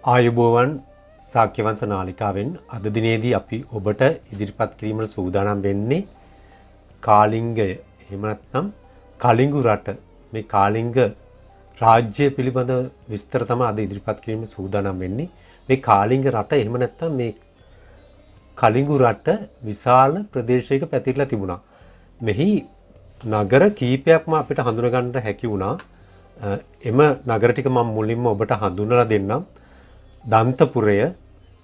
ආයුබෝවන් සාක්‍යවංශ නාලිකාවෙන් අද දිනේදී අපි ඔබට ඉදිරිපත් කිරීමට සූදානම් වෙන්නේ කාලිංගය. එහෙම නැත්නම් කලිංගු රට. මේ කාලිංග රාජ්‍ය පිළිබඳ විස්තර තමයි අද ඉදිරිපත් කිරීමට සූදානම් වෙන්නේ. මේ කාලිංග රට එහෙම නැත්නම් මේ කලිංගු රට විශාල ප්‍රදේශයක පැතිරලා තිබුණා. මෙහි නගර කීපයක්ම අපිට හඳුනා ගන්නට හැකි වුණා. එම නගර ටික මම මුලින්ම ඔබට හඳුන්වලා දෙන්නම්. දන්තපුරය,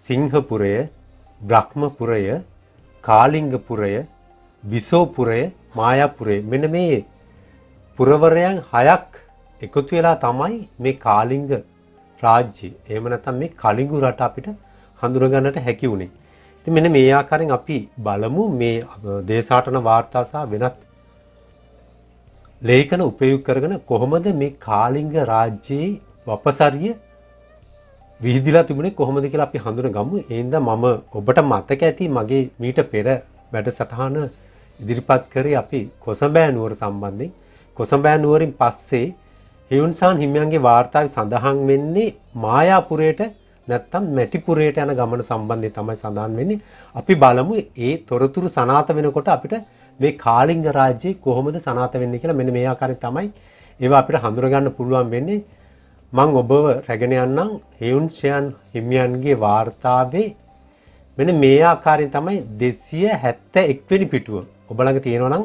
සිංහපුරය, බ්‍රහ්මපුරය, කාලිංගපුරය, විසෝපුරය, මායාපුරය. මෙන්න මේ පුරවරයන් 6ක් එකතු වෙලා තමයි මේ කාලිංග රාජ්‍යය. එහෙම නැත්නම් මේ කලිංගු රට අපිට හඳුනා ගන්නට හැකි වුණේ. ඉතින් මෙන්න මේ ආකාරයෙන් අපි බලමු මේ දේශාටන වාර්තා සහ වෙනත් ලේඛන උපයෝග කරගෙන කොහොමද මේ කාලිංග රාජ්‍යයේ වපසරිය විහිදිලා තිබුණේ කොහොමද කියලා අපි හඳුනගමු. ඒ හින්දා මම ඔබට මතක ඇති මගේ මීට පෙර වැඩසටහන ඉදිරිපත් කරේ අපි කොසඹෑ නුවර සම්බන්ධයෙන්. කොසඹෑ නුවරින් පස්සේ හියුන්සාන් හිමියන්ගේ වාර්තාවේ සඳහන් වෙන්නේ මායාපුරයට නැත්තම් මැටිපුරයට යන ගමන සම්බන්ධයෙන් තමයි සඳහන් වෙන්නේ. අපි බලමු ඒ තොරතුරු සනාථ වෙනකොට අපිට මේ කාලිංග රාජ්‍යය කොහොමද සනාථ වෙන්නේ කියලා. මෙන්න මේ ආකාරයෙන් තමයි ඒවා අපිට හඳුනගන්න පුළුවන් වෙන්නේ. මම ඔබව රැගෙන යන්නම් හියුන්සාන් හිමියන්ගේ වාර්තාවේ මෙන්න මේ ආකාරයෙන් තමයි 271 වෙනි පිටුව. ඔබ ළඟ තියෙනවා නම්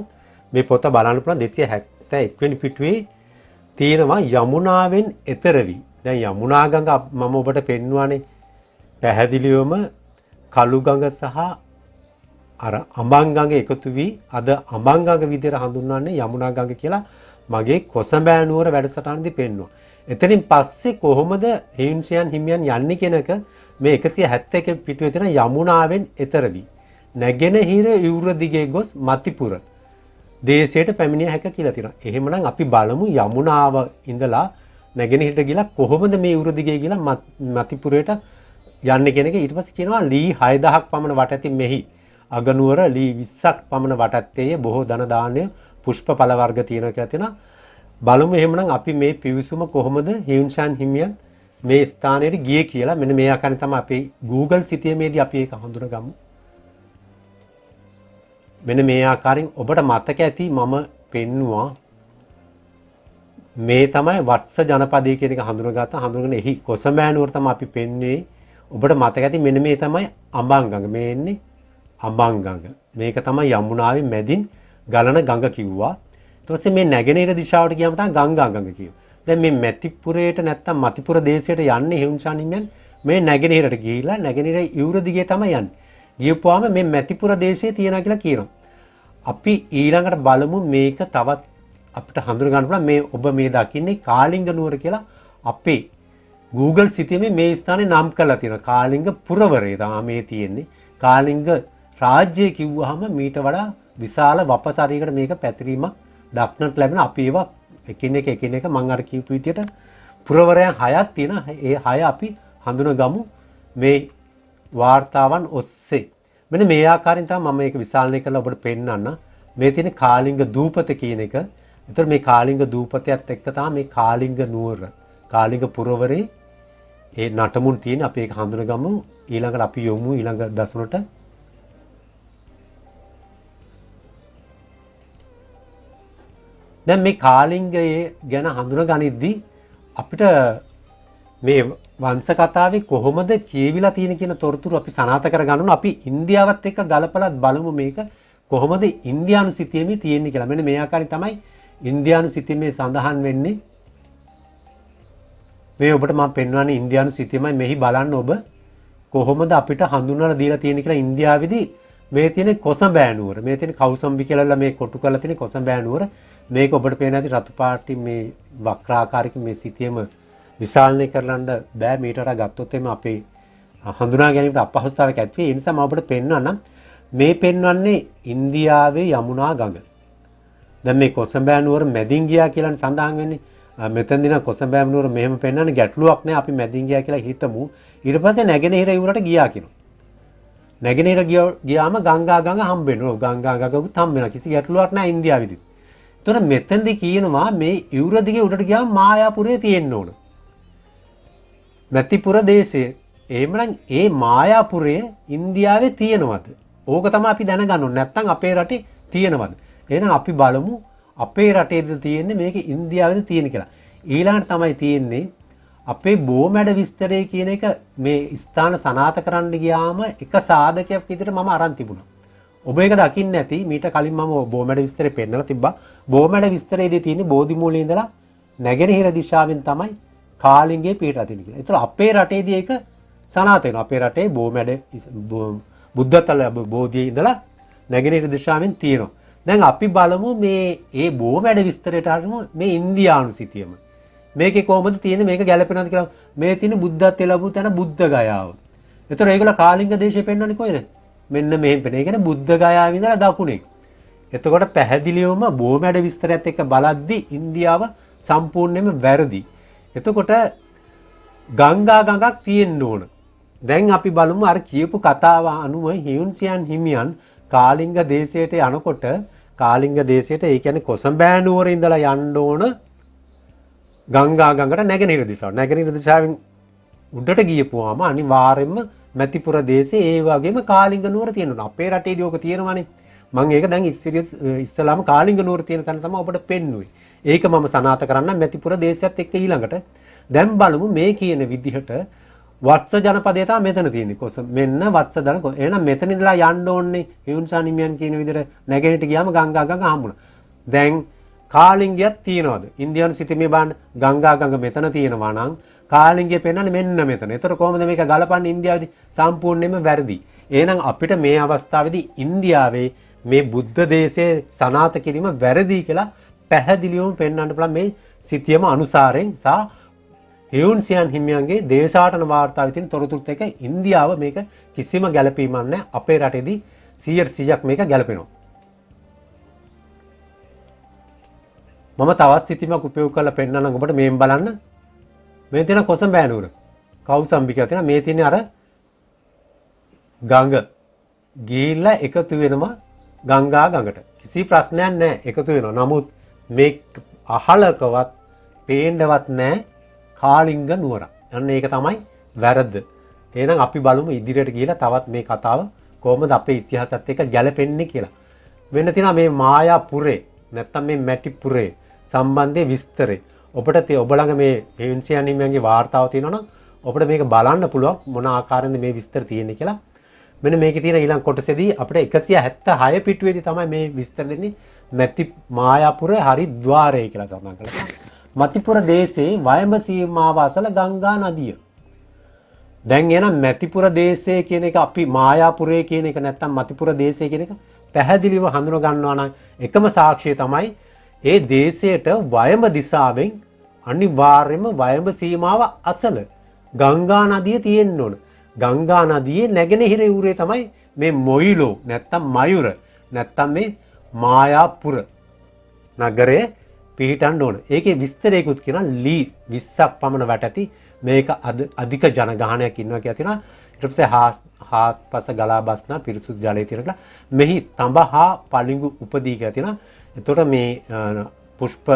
මේ පොත බලන්න පුළුවන්. 271 වෙනි පිටුවේ තියෙනවා යමුනාවෙන් එතරවි. දැන් යමුනා ගඟ මම ඔබට පෙන්වුවානේ පැහැදිලිවම කළු ගඟ සහ අර අඹන් ගඟ එකතු වී අද අඹන් ගඟ විදිහට හඳුන්වන්නේ යමුනා ගඟ කියලා මගේ කොසඹෑ නුවර වැඩසටහනදී පෙන්වුවා. එතනින් පස්සේ කොහොමද හියුන්සාන් හිමියන් යන්නේ කියන එක මේ 171 පිටුවේ තියෙන යමුනාවෙන් එතරවි නැගෙනහිර යුර දිගේ ගොස් මතිපුර දේශයට පැමිණිය හැක කියලා තියෙනවා. එහෙමනම් අපි බලමු යමුනාව ඉඳලා නැගෙනහිරට ගිහලා කොහොමද මේ යුර දිගේ ගිහලා මතිපුරයට යන්නේ කියන එක. ඊට පස්සේ කියනවා ලී 6000ක් පමණ වට ඇති මෙහි අගනුවර ලී 20ක් පමණ වට ඇත්තේ බොහෝ ධන දානය පුෂ්ප ඵල වර්ග තියෙනවා කියලා තියෙනවා. බලමු එහෙමනම් අපි මේ පිවිසුම කොහොමද හියුන්සාන් හිමියන් මේ ස්ථානයට ගියේ කියලා. මෙන්න මේ ආකාරයෙන් තමයි අපි Google සිතියමේදී අපි ඒක හඳුනගමු. මෙන්න මේ ආකාරයෙන් ඔබට මතක ඇති මම පෙන්නවා මේ තමයි වත්ස ජනපදය කියන එක හඳුනගත්තා. හඳුනගෙන එහි කොසඹෑ නුවර තමයි අපි පෙන්වන්නේ. ඔබට මතක ඇති මෙන්න මේ තමයි අඹන් ගඟ. මේ එන්නේ අඹන් ගඟ. මේක තමයි යමුනාවේ මැදින් ගලන ගඟ කිව්වා. ඊට පස්සේ මේ නැගෙනහිර දිශාවට ගියාම තමයි ගංගා ගඟ කියුවා. දැන් මේ මැතිපුරයට නැත්තම් මතිපුර දේශයට යන්නේ හියුන්සාන් හිමියන් මේ නැගෙනහිරට ගිහිලා නැගෙනහිර යුර දිගේ තමයි යන්නේ. ගියපුවාම මේ මැතිපුර දේශයේ තියනවා කියලා කියනවා. අපි ඊළඟට බලමු මේක තවත් අපිට හඳුන ගන්න පුළුවන් මේ ඔබ මේ දකින්නේ කාලිංග නුවර කියලා අපේ Google සිතියමේ මේ ස්ථානේ නම් කරලා තියෙනවා. කාලිංග පුරවරය තමයි මේ තියෙන්නේ. කාලිංග රාජ්‍යය කිව්වහම මීට වඩා විශාල වපසරියකට මේක පැතිරීමක් දක්නට ලැබෙන. අපි ඒවා එකින් එක මම අර කියපු විදියට පුරවරයන් 6ක් තියෙනවා. ඒ 6 අපි හඳුනගමු මේ වාර්තාවන් ඔස්සේ. මෙන්න මේ ආකාරයෙන් තමයි මම මේක විශ්ලේෂණය කරලා ඔබට පෙන්නන්න. මේ තියෙන කාලිංග දූපත කියන එක. ඒතර මේ කාලිංග දූපතයත් එක්ක තමයි මේ කාලිංග නුවර කාලිංග පුරවරේ ඒ නටමුන් තියෙන. අපි ඒක හඳුනගමු. ඊළඟට අපි යමු ඊළඟ දසුනට. දැන් මේ කාලිංගයේ ගැන හඳුනගනිද්දී අපිට මේ වංශ කතාවේ කොහොමද කියවිලා තියෙන කියන තොරතුරු අපි සනාථ කරගන්න ඕන. අපි ඉන්දියාවත් එක්ක ගලපලා බලමු මේක කොහොමද ඉන්දියානු සිතියමේ තියෙන්නේ කියලා. මෙන්න මේ ආකාරයෙන් තමයි ඉන්දියානු සිතියමේ සඳහන් වෙන්නේ. මේ ඔබට මම පෙන්වන්නේ ඉන්දියානු සිතියමයි. මෙහි බලන්න ඔබ කොහොමද අපිට හඳුන්වලා දීලා තියෙන්නේ කියලා. ඉන්දියාවේදී මේ තියෙන කොසඹෑ නුවර, මේ තියෙන කෞසම්බි කියලා මේ කොටු කරලා තියෙන කොසඹෑ නුවර. මේක ඔබට පේන ඇති රතු පාටි මේ වක්‍රාකාරයක මේ සිතියම විශාලනය කරලන්න බෑ. මීට වඩා ගත්තොත් එimhe අපේ හඳුනා ගැනීමට අපහසුතාවයක් ඇති වෙයි. ඒ නිසා මම ඔබට පෙන්වන්නම්. මේ පෙන්වන්නේ ඉන්දියාවේ යමුනා ගඟ. දැන් මේ කොසඹෑ නුවර මැදින් ගියා කියලානේ සඳහන් වෙන්නේ. මෙතන දින කොසඹෑ නුවර මෙහෙම පෙන්වන්නේ ගැටලුවක් නෑ. අපි මැදින් ගියා කියලා හිතමු. ඊට පස්සේ නැගෙනහිර යුරට ගියා කියනවා. නැගෙනහිර ගියාම ගංගා ගඟ හම්බ වෙනවා. ගංගා ගඟකුත් හම්බ වෙනවා. කිසි ගැටලුවක් නෑ ඉන්දියාවේදී. එතකොට මෙතෙන්දී කියනවා මේ යුර දිගේ උඩට ගියාම මායාපුරේ තියෙන්න ඕන. මැතිපුර දේශය. එහෙමනම් ඒ මායාපුරය ඉන්දියාවේ තියෙනවද? ඕක තමයි අපි දැනගන්න ඕනේ. නැත්නම් අපේ රටේ තියෙනවද? එහෙනම් අපි බලමු අපේ රටේද තියෙන්නේ මේක ඉන්දියාවේද තියෙන්නේ කියලා. ඊළඟට තමයි තියෙන්නේ අපේ බෝමැඩ විස්තරය කියන එක මේ ස්ථාන සනාථ කරන්න ගියාම එක සාධකයක් විදිහට මම අරන් තිබුණා. ඔබ ඒක දකින්න ඇති. මීට කලින් මම බෝමැඩ විස්තරේ පෙන්නලා තිබ්බා. බෝමැඩ විස්තරයේදී තියෙන්නේ බෝධි මූලයේ ඉඳලා නැගෙනහිර දිශාවෙන් තමයි කාලිංගේ පිටලා තියෙන්නේ කියලා. ඒතර අපේ රටේදී ඒක සනාථ වෙනවා. අපේ රටේ බෝමැඩ බුද්ධතල බෝධියේ ඉඳලා නැගෙනහිර දිශාවෙන් තියෙනවා. දැන් අපි බලමු මේ බෝමැඩ විස්තරයට අරමු මේ ඉන්දියානු සිතියම. මේකේ කොහොමද තියෙන්නේ මේක ගැලපෙනවද කියලා. මේ තියෙන බුද්ධත්වයේ ලැබු තැන බුද්ධ ගයාව. ඒතර ඒගොල්ලෝ කාලිංග දේශය පෙන්වන්නේ කොහෙද? මෙන්න මෙහෙම පෙන්නේ. ඒ කියන්නේ බුද්ධ ගයාවේ ඉඳලා දකුණේ. එතකොට පැහැදිලිවම බෝමැඩ විස්තරයත් එක්ක බලද්දි ඉන්දියාව සම්පූර්ණයෙන්ම වැරදි. එතකොට ගංගා ගඟක් තියෙන්න ඕන. දැන් අපි බලමු අර කියපු කතාව අනුව හියුන්සියන් හිමියන් කාලිංග දේශයට යනකොට කාලිංග දේශයට ඒ කියන්නේ කොසඹෑ නුවර ඉඳලා යන්න ඕන ගංගා ගඟට නැගෙනහිර දිශාව. නැගෙනහිර දිශාවෙන් උඩට ගියපුවාම අනිවාර්යයෙන්ම මැතිපුර දේශේ ඒ වගේම කාලිංග නුවර තියෙනවා. අපේ රටේදී ඕක තියෙනවනේ. මම ඒක දැන් ඉස්සලාම කාලිංග නුවර තියෙන තැන තමයි ඔබට පෙන්නුවේ. ඒක මම සනාථ කරන්න මැතිපුර දේශයත් එක්ක ඊළඟට. දැන් බලමු මේ කියන විදිහට වත්ස ජනපදය තමයි මෙතන තියෙන්නේ. කොස මෙන්න වත්ස ජන. එහෙනම් මෙතන ඉඳලා යන්න ඕනේ හියුන්සන් හිමියන් කියන විදිහට නැගෙනහිරට ගියාම ගංගා ගඟ හම්බුණා. දැන් කාලිංගයක් තියනවාද? ඉන්දියානු සිතීමේ බලන්න ගංගා ගඟ මෙතන තියෙනවා නම් කාලිංගය පෙන්වන්නේ මෙන්න මෙතන. ඒතර කොහොමද මේක ගලපන්නේ ඉන්දියාවේදී? සම්පූර්ණයෙන්ම වැරදි. එහෙනම් අපිට මේ අවස්ථාවේදී ඉන්දියාවේ මේ බුද්ධ දේශයේ සනාථ කිරීම වැරදි කියලා පැහැදිලිවම පෙන්වන්න පුළුවන් මේ සිතියම අනුසාරයෙන් සහ හියුන්සියන් හිමියන්ගේ දේශාටන වාර්තාවේ තියෙන තොරතුරුත් එක්ක ඉන්දියාව මේක කිසිම ගැළපීමක් නැහැ. අපේ රටේදී 100% මේක ගැළපෙනවා. මම තවත් සිතිමක් උපයෝග කරලා පෙන්නන්නම් ඔබට මේන් බලන්න. මේ තියෙන කොසඹෑ නුවර. කෞසම්බික තියෙන මේ තියෙන අර ගඟ ගිහිල්ලා එකතු වෙනවා ගංගා ගඟට. කිසි ප්‍රශ්නයක් නැහැ එකතු වෙනවා. නමුත් මේ අහලකවත් පේන්නවත් නැහැ කාලිංග නුවර. අන්න ඒක තමයි වැරද්ද. එහෙනම් අපි බලමු ඉදිරියට ගිහිලා තවත් මේ කතාව කොහොමද අපේ ඉතිහාසයත් එක්ක ගැලපෙන්නේ කියලා. වෙන තියෙනවා මේ මායාපුරේ නැත්තම් මේ මැටිපුරේ සම්බන්ධයේ විස්තරේ. ඔබට ඔබ ළඟ මේ හියුන්සියන් හිමියන්ගේ වාර්තාව තියෙනවා නම් ඔබට මේක බලන්න පුළුවන් මොන ආකාරයෙන්ද මේ විස්තර තියෙන්නේ කියලා. මෙන්න මේකේ තියෙන ඊළඟ කොටසේදී අපිට 176 පිටුවේදී තමයි මේ විස්තර දෙන්නේ මැටි මායාපුර හරිද්වාරය කියලා සඳහන් කරලා. මතිපුර දේශේ වයඹ සීමාව අසල ගංගා නදිය. දැන් එන මැතිපුර දේශය කියන එක අපි මායාපුරේ කියන එක නැත්තම් මතිපුර දේශය කියන එක පැහැදිලිව හඳුන ගන්නවා නම් එකම සාක්ෂිය තමයි ඒ දේශයට වයඹ දිශාවෙන් අනිවාර්යයෙන්ම වයඹ සීමාව අසල ගංගා නදිය තියෙන්න ඕන. ගංගා නදියේ නැගෙනහිර යුරේ තමයි මේ මොයිලෝ නැත්තම් මයුර නැත්තම් මේ මායාපුර නගරය පිහිටන්න ඕන. ඒකේ විස්තරයකුත් කියනවා ලී 20ක් පමණ වැටති මේක අධික ජනගහනයක් ඉන්නවා කියලා තියෙනවා. ඊට පස්සේ හාත්පස ගලා බස්නා පිරිසුදු ජලය තියෙනවා. මෙහි තඹ හා පලිඟු උපදී කියලා තියෙනවා. එතකොට මේ පුෂ්ප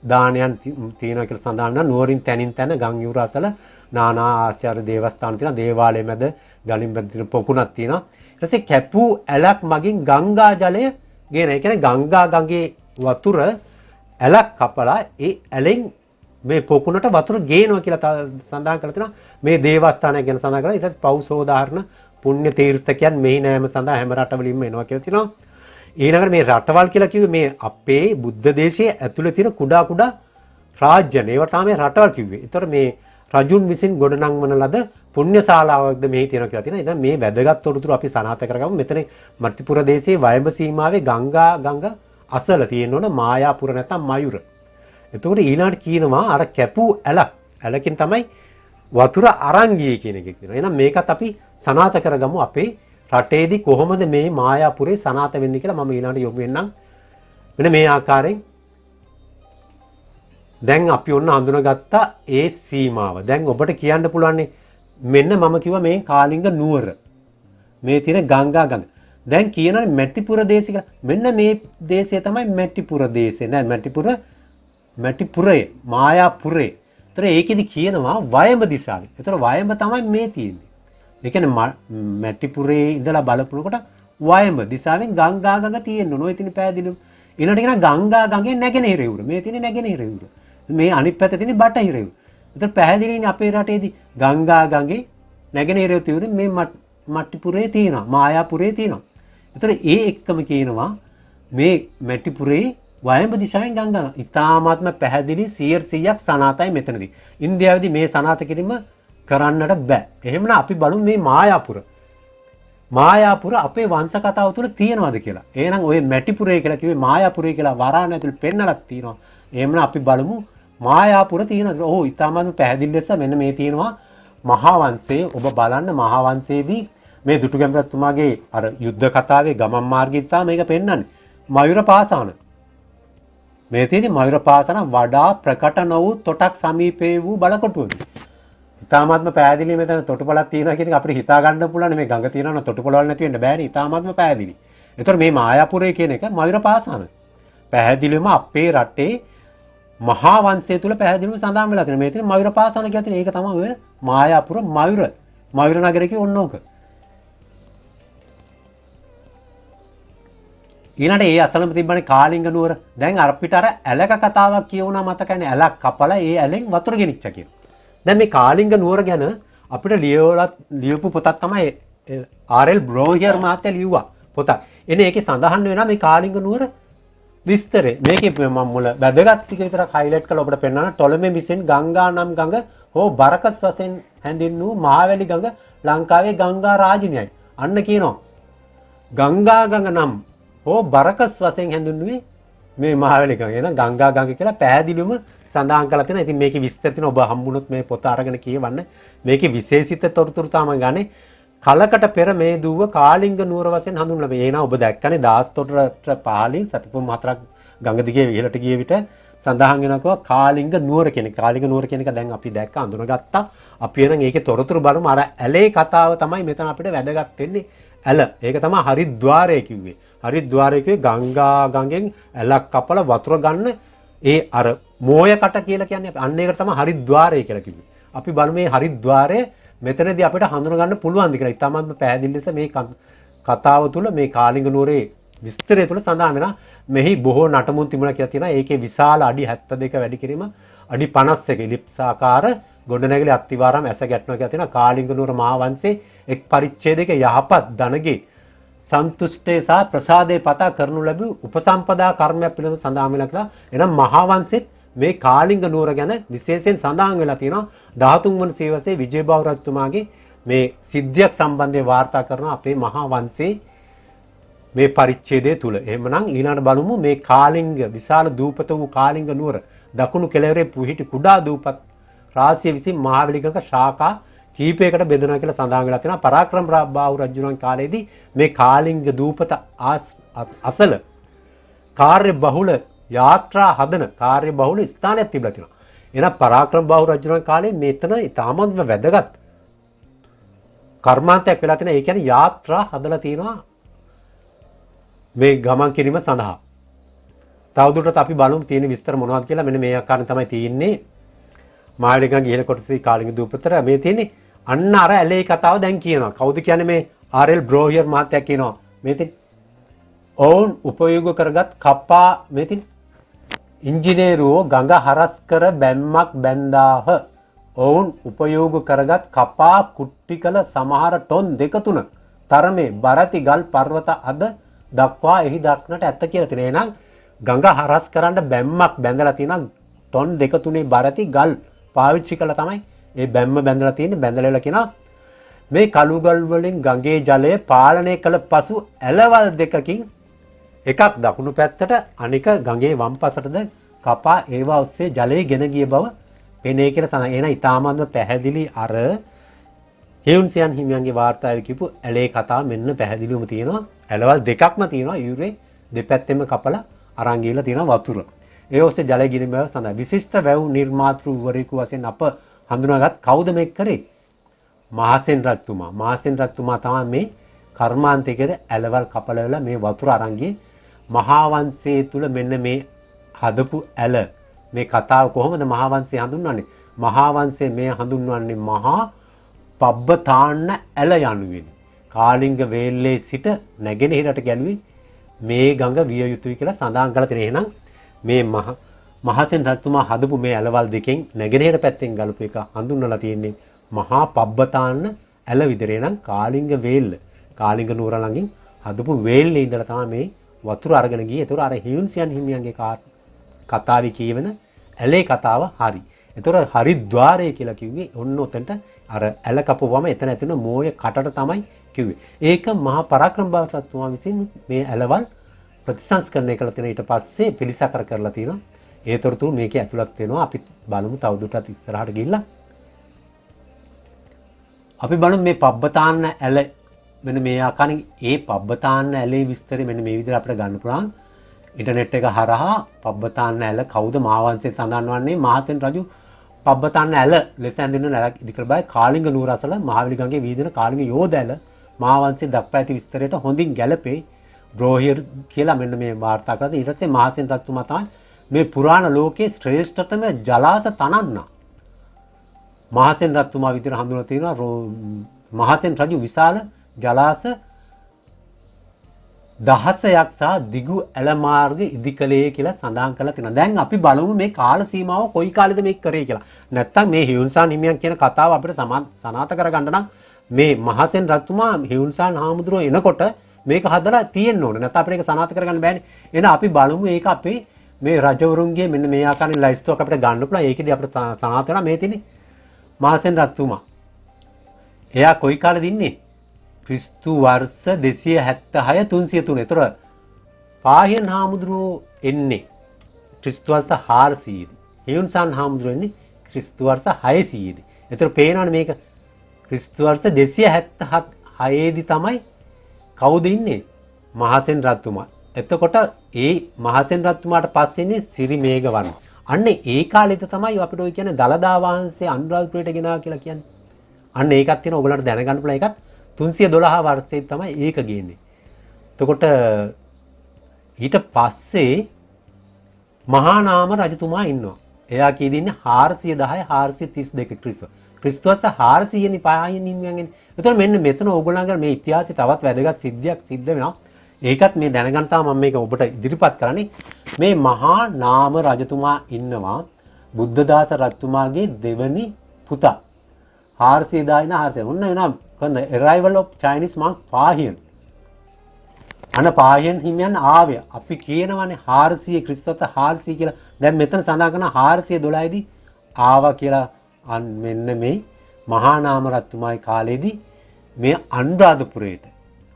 දානයන් තියෙනවා කියලා සඳහන් කරනවා. නුවරින් තැනින් තැන ගම් යුර අසල නානා ආචාර්ය දේවස්ථාන තියෙනවා. දේවාලය මැද ගලින් බැඳ තියෙන පොකුණක් තියෙනවා. ඊට පස්සේ කැපූ ඇලක් මගින් ගංගා ජලය ගේන. ඒ කියන්නේ ගංගා ගඟේ වතුර ඇලක් කපලා ඒ ඇලෙන් මේ පොකුණට වතුර ගේනවා කියලා සඳහන් කරලා තියෙනවා. මේ දේවස්ථානය ගැන සඳහන් කරලා ඊට පස්සේ පෞසෝදාහරණ පුණ්‍ය තීර්ථකයන් මෙහි නෑම සඳහා හැම රටවලින්ම එනවා කියලා තියෙනවා. ඊළඟට මේ රටවල් කියලා කිව්වේ මේ අපේ බුද්ධ දේශයේ ඇතුළේ තියෙන කුඩා කුඩා රාජ්‍යන. ඒවට තමයි රටවල් කිව්වේ. ඒතර මේ රජුන් විසින් ගොඩනංවන ලද පුණ්‍ය ශාලාවක්ද මෙහි තියෙනවා කියලා තියෙනවා. ඉතින් මේ වැදගත් තොරතුරු අපි සනාථ කරගමු. මෙතන මටිපුර දේශයේ වයඹ සීමාවේ ගංගා ගඟ අසල තියෙන ඕන මායාපුර නැත්නම් මයුර. එතකොට ඊළඟට කියනවා අර කැපූ ඇලක්. ඇලකින් තමයි වතුර අරන් ගියේ කියන එක කියනවා. එහෙනම් මේකත් අපි සනාථ කරගමු අපේ රටේදී කොහොමද මේ මායාපුරේ සනාථ වෙන්නේ කියලා මම ඊළඟට යොමු වෙන්නම්. මෙන්න මේ ආකාරයෙන් දැන් අපි ඔන්න හඳුනාගත්තා ඒ සීමාව. දැන් ඔබට කියන්න පුළුවන් මෙන්න මම කිව්වා මේ කාලිංග නුවර. මේ තියෙන ගංගා ගඟ. දැන් කියනනේ මැටිපුර දේශය කියලා. මෙන්න මේ දේශය තමයි මැටිපුර දේශය. නෑ මැටිපුරේ මායාපුරේ. ඒතර ඒකෙදි කියනවා වයඹ දිශාවේ. ඒතර වයඹ තමයි මේ තියෙන්නේ. ඒ කියන්නේ මැටිපුරේ ඉඳලා බලපුනකොට වයඹ දිශාවෙන් ගංගා ගඟ තියෙන්න ඕන. ඔය තියෙන පැහැදිලිව. ඊළඟට කියන ගංගා ගඟේ නැගෙනහිර යුර. මේ තියෙන්නේ නැගෙනහිර යුර. මේ අනිත් පැත්තේ තියෙන්නේ බටහිර යුර. ඒතර පැහැදිලිනේ අපේ රටේදී ගංගා ගඟේ නැගෙනහිර යුර මේ මැටිපුරේ තියෙනවා. මායාපුරේ තියෙනවා. ඒතර ඒ එක්කම කියනවා මේ මැටිපුරේ වයඹ දිශාවෙන් ගංගා. ඊ타මාත්ම පැහැදිලි 100%ක් සනාතයි මෙතනදී. ඉන්දියාවේදී මේ සනාත කිරීම කරන්නට බෑ. එහෙමනම් අපි බලමු මේ මායාපුර. මායාපුර අපේ වංශ කතාව තුළ තියෙනවද කියලා. එහෙනම් ඔය මැටිපුරේ කියලා කිව්වේ මායාපුරේ කියලා වරාණ ඇතුළේ පෙන්නලක් තියෙනවා. එහෙමනම් අපි බලමු මායාපුර තියෙනවද? ඔව් ඊටාමත් පැහැදිලි ලෙස මෙන්න මේ තියෙනවා මහා වංශයේ. ඔබ බලන්න මහා වංශයේදී මේ දුටුගැමුණුතුමාගේ අර යුද්ධ කතාවේ ගමන් මාර්ගය තමයි මේක පෙන්වන්නේ. මයුර පාසාන. මේ තියෙන්නේ මයුර පාසාන වඩා ප්‍රකට නො වූ තොටක් සමීපේ වූ බලකොටුවකි. ඉතාමත්ම පැහැදිලි මෙතන තොටුපළක් තියෙනවා කියන එක අපිට හිතා ගන්න පුළුවන්. මේ ගඟ තියෙනවා නම් තොටුපළවල් නැති වෙන්න බෑනේ. ඉතාමත්ම පැහැදිලි. ඒතර මේ මායාපුරේ කියන එක මයුර පාසාන. පැහැදිලිවම අපේ රටේ මහා වංශය තුල පැහැදිලිවම සඳහන් වෙලා තියෙනවා. මේ තියෙන මයුර පාසාන කියලා තියෙන ඒක තමයි ඔය මායාපුර මයුර නගරය කිය ඕනෝක. ඊළඟට ඒ අසලම තිබ්බනේ කාලිංග නුවර. දැන් අපිට අර ඇලක කතාවක් කියවුණා මතකනේ. ඇලක් කපලා ඒ ඇලෙන් වතුර ගෙනිච්චා කියලා. දැන් මේ කාලිංග නුවර ගැන අපිට ලියවපු පොතක් තමයි ආර්.එල්. බ්‍රෝහියර් මහත්තයා ලිව්වා පොතක්. එනේ ඒකේ සඳහන් වෙනවා මේ කාලිංග නුවර විස්තරේ. මේකේ මම මුල වැදගත් ටික විතරක් හයිලයිට් කරලා ඔබට පෙන්නනවා. ටොලමේ මිසෙන් ගංගා නම් ගඟ හෝ බරකස් වශයෙන් හැඳින්වූ මහවැලි ගඟ ලංකාවේ ගංගා රාජිනියයි. අන්න කියනවා. ගංගා ගඟ නම් හෝ බරකස් වශයෙන් හැඳින්වුවේ මේ මහවැලි ගඟ. එහෙනම් ගංගා ගඟ කියලා පැහැදිලිවම සඳහන් කරලා තියෙනවා. ඉතින් මේකේ විස්තර තියෙනවා. ඔබ හම්බුනොත් මේ පොත අරගෙන කියවන්න. මේකේ විශේෂිත තොරතුරු තමයි ගන්නේ. කලකට පෙර මේ දුව කාලිංග නුවර වශයෙන් හඳුන්වලා මේ. එහෙනම් ඔබ දැක්කනේ දාස්තොටට පහළින් සතිපොම් 4ක් ගඟ දිගේ ඉහළට ගිය විට සඳහන් වෙනවා කාලිංග නුවර කියන එක. කාලිංග නුවර කියන එක දැන් අපි දැක්ක අඳුනගත්තා. අපි එහෙනම් ඒකේ තොරතුරු බලමු. අර ඇලේ කතාව තමයි මෙතන අපිට වැදගත් වෙන්නේ. ඇල. ඒක තමයි හරිද්වාරය කිව්වේ. හරිද්වාරය කිව්වේ ගංගා ගඟෙන් ඇලක් කපලා වතුර ගන්න ඒ අර මෝයකට කියලා කියන්නේ අන්න ඒකට තමයි හරිද්වාරය කියලා කිව්වේ. අපි බලමු මේ හරිද්වාරය මෙතනදී අපිට හඳුන ගන්න පුළුවන්ද කියලා. ඉතාමත්ම පැහැදිලි ලෙස මේ කතාව තුළ මේ කාලිංග නුවරේ විස්තරය තුළ සඳහන් වෙනවා. මෙහි බොහෝ නටමුන් තිබුණා කියලා තියෙනවා. ඒකේ විශාල අඩි 72 වැඩි කිරීම අඩි 51 ඉලිප්සාකාර ගොඩනැගිලි අත්තිවාරම් ඇස ගැටෙනවා කියලා තියෙනවා. කාලිංග නුවර මහා වංශයේ එක් පරිච්ඡේදයක යහපත් ධනගේ සන්තුෂ්ටේ සහ ප්‍රසාදේ පතා කරනු ලැබූ උපසම්පදා කර්මයක් පිළිබඳව සඳහන් වෙලා කියලා. එහෙනම් මහා වංශෙත් මේ කාලිංග නුවර ගැන විශේෂයෙන් සඳහන් වෙලා තියෙනවා. 13 වන සියවසේ විජයබාහු රජතුමාගේ මේ සිද්ධියක් සම්බන්ධයෙන් වාර්තා කරන අපේ මහා වංශයේ මේ පරිච්ඡේදය තුල. එහෙමනම් ඊළඟට බලමු මේ කාලිංග විශාල දූපත වූ කාලිංග නුවර දකුණු කෙළවරේ පුහිටි කුඩා දූපත් රාශිය විසින් මහවැලි ගඟ ශාඛා කීපයකට බෙදෙනවා කියලා සඳහන් වෙලා තියෙනවා. පරාක්‍රම බාහු රජුණන් කාලේදී මේ කාලිංග දූපත අසල කාර්ය බහුල යාත්‍රා හදන කාර්ය බහුල ස්ථානයක් තිබලා තියෙනවා. එහෙනම් පරාක්‍රම බාහු රජුණන් කාලේ මෙතන ඉතාමත්ම වැදගත් කර්මාන්තයක් වෙලා තියෙනවා. ඒ කියන්නේ යාත්‍රා හදලා තියෙනවා මේ ගමන් කිරීම සඳහා. තවදුරටත් අපි බලමු තියෙන විස්තර මොනවද කියලා. මෙන්න මේ ආකාරයෙන් තමයි තියෙන්නේ. මාළිගඟ ඉහළ කොටසේ කාලිංග දූපතට මේ තියෙන්නේ. අන්න අර ඇලේ කතාව දැන් කියනවා. කවුද කියන්නේ මේ ආර්.එල්. බ්‍රෝහියර් මහත්තයා කියනවා. මේ තියෙන්නේ ඔවුන් උපයෝග කරගත් කපා මේ තියෙන්නේ ඉංජිනේරුවෝ ගඟ හරස් කර බැම්මක් බැන්දාහ. ඔවුන් උපයෝග කරගත් කපා කුට්ටි කළ සමහර ටොන් 2-3 තරමේ බරති ගල් පර්වත අද දක්වා එහි දක්නට ඇත්ත කියලා තියෙනවා. එහෙනම් ගඟ හරස් කරන්න බැම්මක් බැඳලා තියෙනවා. ටොන් 2-3 බරති ගල් පාවිච්චි කළා තමයි ඒ බැම්ම බැඳලා තියෙන්නේ. බැඳලා කියනවා මේ කළුගල් වලින් ගඟේ ජලය පාලනය කළ පසු ඇලවල් දෙකකින් එකක් දකුණු පැත්තට අනික ගඟේ වම් පසටද කපා ඒවා ඔස්සේ ජලය ගෙන ගිය බව පෙනේ කියලා සඳහන්. එහෙනම් ඊටාමත්ම පැහැදිලි අර හේවුන්සියන් හිමියන්ගේ වාර්තාවේ කියපු ඇලේ කතාව මෙන්න පැහැදිලිවම තියෙනවා. ඇලවල් දෙකක්ම තියෙනවා. යුරේ දෙපැත්තෙම කපලා අරන් ගිහලා තියෙනවා වතුර. ඒ ඔස්සේ ජලය ගින බව සඳහන්. විශිෂ්ට වැව් නිර්මාතෘවරයෙකු වශයෙන් අප හඳුනාගත් කවුද මේක කරේ? මහසෙන් රජතුමා. මහසෙන් රජතුමා තමයි මේ කර්මාන්තයේද ඇලවල් කපලා මේ වතුර අරන් ගියේ. මහා වංශයේ තුල මෙන්න මේ හදපු ඇල මේ කතාව කොහොමද මහා වංශය හඳුන්වන්නේ? මහා වංශයේ මේ හඳුන්වන්නේ මහා පබ්බතාන්න ඇල යනුවෙන්. කාලිංග වේල්ලේ සිට නැගෙනහිරට ගැලුවේ මේ ගඟ විය යුතුයි කියලා සඳහන් කරලා තියෙනවා. එහෙනම් මේ මහසෙන් රජතුමා හදපු මේ ඇලවල් දෙකෙන් නැගෙනහිර පැත්තෙන් ගලපු එක හඳුන්වලා තියෙන්නේ මහා පබ්බතාන්න ඇල විතරේ. නම් කාලිංග වේල්ල කාලිංග නුවර ළඟින් හදපු වේල්ලේ ඉඳලා තමයි මේ වතුර අරගෙන ගියේ. ඒතර අර හියුන්සියන් හිමියන්ගේ කතාවේ කියවෙන ඇලේ කතාව හරි. ඒතර හරිද්වාරය කියලා කිව්වේ ඔන්න ඔතෙන්ට අර ඇල කපුවම එතන ඇතින මෝය කටට තමයි කිව්වේ. ඒක මහා පරාක්‍රම බාහතුමා විසින් මේ ඇලවල් ප්‍රතිසංස්කරණය කළ තියෙන ඊට පස්සේ පිළිසකර කරලා තියෙනවා. ඒතරතුරු මේකේ ඇතුළත් වෙනවා. අපි බලමු තවදුරටත් ඉස්සරහට ගිහිල්ලා. අපි බලමු මේ පබ්බතාන්න ඇල මෙන්න මේ ආකාරයෙන් ඒ පබ්බතාන්න ඇලේ විස්තරය මෙන්න මේ විදිහට අපිට ගන්න පුළුවන්. ඉන්ටර්නෙට් එක හරහා පබ්බතාන්න ඇල කවුද මහාවංශයේ සඳහන් වන්නේ මහසෙන් රජු පබ්බතාන්න ඇල ලෙස ඇඳින්න නැල ඉදිකර බය කාලිංග නුවර අසල මහවැලි ගඟේ වීදින කාලිංග යෝධ ඇල මහාවංශයේ දක්වා ඇති විස්තරයට හොඳින් ගැලපේ. බ්‍රෝහියර් කියලා මෙන්න මේ වාර්තා කරලා ඊට පස්සේ මහසෙන් රජතුමා තමයි මේ පුරාණ ලෝකයේ ශ්‍රේෂ්ඨතම ජලාශ තනන්න මහසෙන් රජතුමා විදිහට හඳුන්වලා තියෙනවා. මහසෙන් රජු විශාල ජලාශ දහසයක් සහ දිගු ඇල මාර්ග ඉදිකලේ කියලා සඳහන් කරලා තියෙනවා. දැන් අපි බලමු මේ කාල සීමාව කොයි කාලෙද මේක කරේ කියලා. නැත්තම් මේ හියුන්සාන් හිමියන් කියන කතාව අපිට සනාථ කරගන්න නම් මේ මහසෙන් රජතුමා හියුන්සාන් හාමුදුරුවෝ එනකොට මේක හදලා තියෙන්න ඕනේ. නැත්නම් අපිට ඒක සනාථ කරගන්න බෑනේ. එහෙනම් අපි බලමු ඒක අපේ මේ රජවරුන්ගේ මෙන්න මේ ආකාරයෙන් ලයිස්තුවක් අපිට ගන්න පුළුවන්. ඒකෙදි අපිට සනාථ වෙනවා මේ තියෙන්නේ මහසෙන් රජතුමා. එයා කොයි කාලෙද ඉන්නේ? ක්‍රිස්තු වර්ෂ 276 303. ඒතර පාහියන් හාමුදුරුවෝ එන්නේ ක්‍රිස්තු වර්ෂ 400 දී. හියුන්සාන් හාමුදුරුවෝ එන්නේ ක්‍රිස්තු වර්ෂ 600 දී. ඒතර පේනවනේ මේක ක්‍රිස්තු වර්ෂ 276 දී තමයි කවුද ඉන්නේ? මහසෙන් රජතුමා. එතකොට ඒ මහසෙන් රජතුමාට පස්සේ ඉන්නේ සිරිමේඝවර්ම. අන්න ඒ කාලෙද තමයි අපිට ඔය කියන්නේ දලදා වහන්සේ අනුරාධපුරයට ගෙනාවා කියලා කියන්නේ. අන්න ඒකත් තියෙනවා ඔයගලන්ට දැනගන්න පුළුවන්. ඒකත් 312 වර්ෂයේ තමයි ඒක ගේන්නේ. එතකොට ඊට පස්සේ මහා නාම රජතුමා ඉන්නවා. එයා කීයද ඉන්නේ 410 432 ක්‍රිස්තුවර්ෂ 400 නි පාහින් ඉන්නයන්ගෙන. එතකොට මෙන්න මෙතන ඕගොල්ලන්ගේ මේ ඉතිහාසයේ තවත් වැදගත් සිද්ධියක් සිද්ධ වෙනවා. ඒකත් මේ දැනගන්න තමයි මම මේක ඔබට ඉදිරිපත් කරන්නේ. මේ මහා නාම රජතුමා ඉන්නවා බුද්ධදාස රජතුමාගේ දෙවනි පුතා. 400 ඉඳන් 400. ඔන්න වෙනවා කොහොමද arrival of Chinese monk Fa-Hien. අන පාහියන් හිමියන් ආවේ. අපි කියනවානේ 400 ක්‍රිස්තුවර්ෂ 400 කියලා. දැන් මෙතන සඳහන් කරන 412 දී ආවා කියලා. මෙන්න මේ මහා නාම රජතුමාගේ කාලේදී මේ අනුරාධපුරයට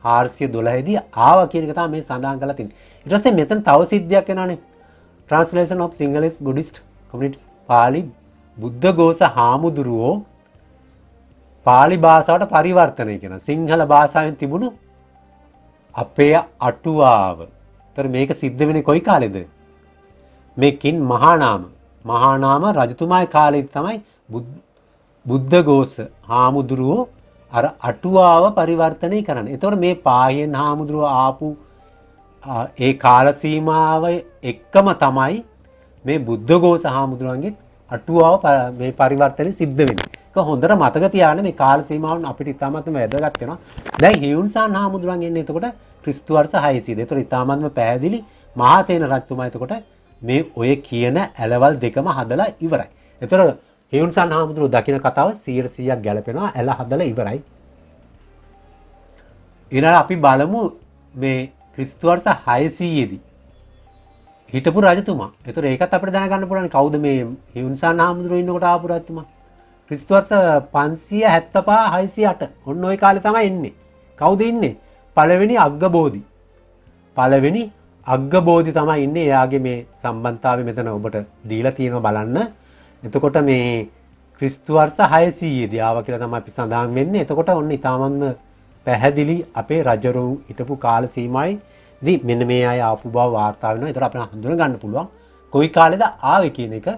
412 දී ආවා කියන එක තමයි මේ සඳහන් කරලා තියෙන්නේ. ඊට පස්සේ මෙතන තව සිද්ධියක් වෙනවානේ. Translation of Sinhalese Buddhist Communities Pali Buddhaghosa හාමුදුරුවෝ පාලි භාෂාවට පරිවර්තනය කරන සිංහල භාෂාවෙන් තිබුණු අපේ අටුවාව. ඒතර මේක සිද්ධ වෙන්නේ කොයි කාලෙද? මේකින් මහා නාම රජතුමාගේ කාලේ තමයි බුද්ධඝෝෂ හාමුදුරුවෝ අර අටුවාව පරිවර්තනය කරන්නේ. ඒතකොට මේ පාහියන් හාමුදුරුවෝ ආපු ඒ කාල සීමාව එක්කම තමයි මේ බුද්ධඝෝෂ හාමුදුරුවන්ගේ අටුවාව මේ පරිවර්තනය සිද්ධ වෙන්නේ. ඒක හොඳට මතක තියාගන්න මේ කාල සීමාවන් අපිට ඉතාමත්ම වැදගත් වෙනවා. දැන් හියුන්සාන් හාමුදුරුවන් එන්නේ එතකොට ක්‍රිස්තු වර්ෂ 600. ඒතකොට ඉතාමත්ම පැහැදිලි මහාසේන රජතුමා එතකොට මේ ඔය කියන ඇලවල් දෙකම හදලා ඉවරයි. ඒතකොට හියුන්සාන් හාමුදුරුවෝ දකින කතාව 100%ක් ගැලපෙනවා. ඇල හදලා ඉවරයි. ඊළඟ අපි බලමු මේ ක්‍රිස්තු වර්ෂ 600 දී හිටපු රජතුමා. ඒතර ඒකත් අපිට දැනගන්න පුළුවන් කවුද මේ හියුන්සාන් හාමුදුරුවෝ ඉන්නකොට ආපු රජතුමා. ක්‍රිස්තු වර්ෂ 575 608 ඔන්න ওই කාලේ තමයි එන්නේ. කවුද ඉන්නේ? පළවෙනි අග්ගබෝධි තමයි ඉන්නේ. එයාගේ මේ සම්බන්ධතාවය මෙතන ඔබට දීලා තියෙනවා බලන්න. එතකොට මේ ක්‍රිස්තු වර්ෂ 600 දී ආවා කියලා තමයි අපි සඳහන් වෙන්නේ. එතකොට ඔන්න ඊටමන්ම පැහැදිලි අපේ රජවරු හිටපු කාල සීමාවේදී මෙන්න මේ අය ආපු බව වාර්තා වෙනවා. ඒතර අපිට හඳුනා ගන්න පුළුවන් කොයි කාලෙද ආවේ කියන එක.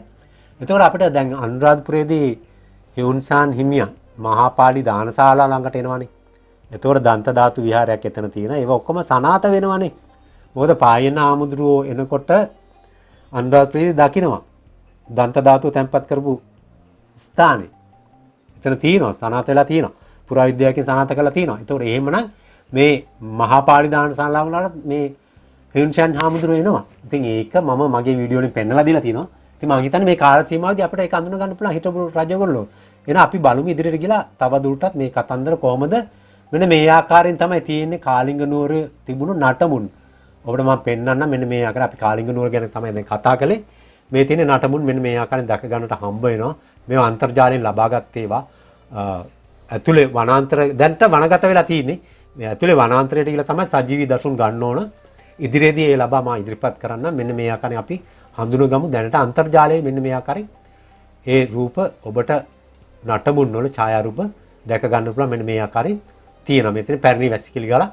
එතකොට අපිට දැන් අනුරාධපුරයේදී හියුන්සාන් හිමියන් මහා පාලි දානශාලා ළඟට එනවනේ. එතකොට දන්ත ධාතු විහාරයක් එතන තියෙනවා. ඒක ඔක්කොම සනාථ වෙනවනේ. මොකද පායන ආමුදුරෝ එනකොට අනුරාධපුරයේදී දකින්නවා දන්ත ධාතු තැන්පත් කරපු ස්ථානේ. එතන තියෙනවා සනාථ වෙලා තියෙනවා. පුරාවිද්‍යාවකින් සනාථ කරලා තියෙනවා. ඒතකොට එහෙමනම් මේ මහා පාලිදාන ශාලාව වලට මේ හියුන්ෂන් හාමුදුරුවෝ එනවා. ඉතින් ඒක මම මගේ වීඩියෝ වලින් පෙන්නලා දීලා තියෙනවා. ඉතින් මම හිතන්නේ මේ කාල සීමාවේදී අපිට ඒක අඳුන ගන්න පුළුවන් හිටපු රජගොල්ලෝ. එහෙනම් අපි බලමු ඉදිරියට ගිහලා තව දුරටත් මේ කතන්දර කොහමද මෙන්න මේ ආකාරයෙන් තමයි තියෙන්නේ කාලිංග නුවර තිබුණු නටමුන්. ඔබට මම පෙන්නන්නම් මෙන්න මේ ආකාරයෙන් අපි කාලිංග නුවර ගැන තමයි දැන් කතා කළේ. මේ තියෙන නටමුන් මෙන්න මේ ආකාරයෙන් දැක ගන්නට හම්බ වෙනවා. මේවා අන්තර්ජාලයෙන් ලබාගත් ඒවා. ඇතුලේ වනාන්තර දැන්ට වනගත වෙලා තියෙන්නේ. මේ ඇතුලේ වනාන්තරයට ගිහලා තමයි සජීවී දසුන් ගන්න ඕන. ඉදිරියේදී ඒ ලබා මා ඉදිරිපත් කරන්න මෙන්න මේ ආකාරයෙන් අපි හඳුනගමු. දැනට අන්තර්ජාලයේ මෙන්න මේ ආකාරයෙන් ඒ රූප ඔබට නටමුන් වල ඡායාරූප දැක ගන්න පුළුවන් මෙන්න මේ ආකාරයෙන් තියෙනවා. මෙතන පැරණි වැසිකිලි ගල.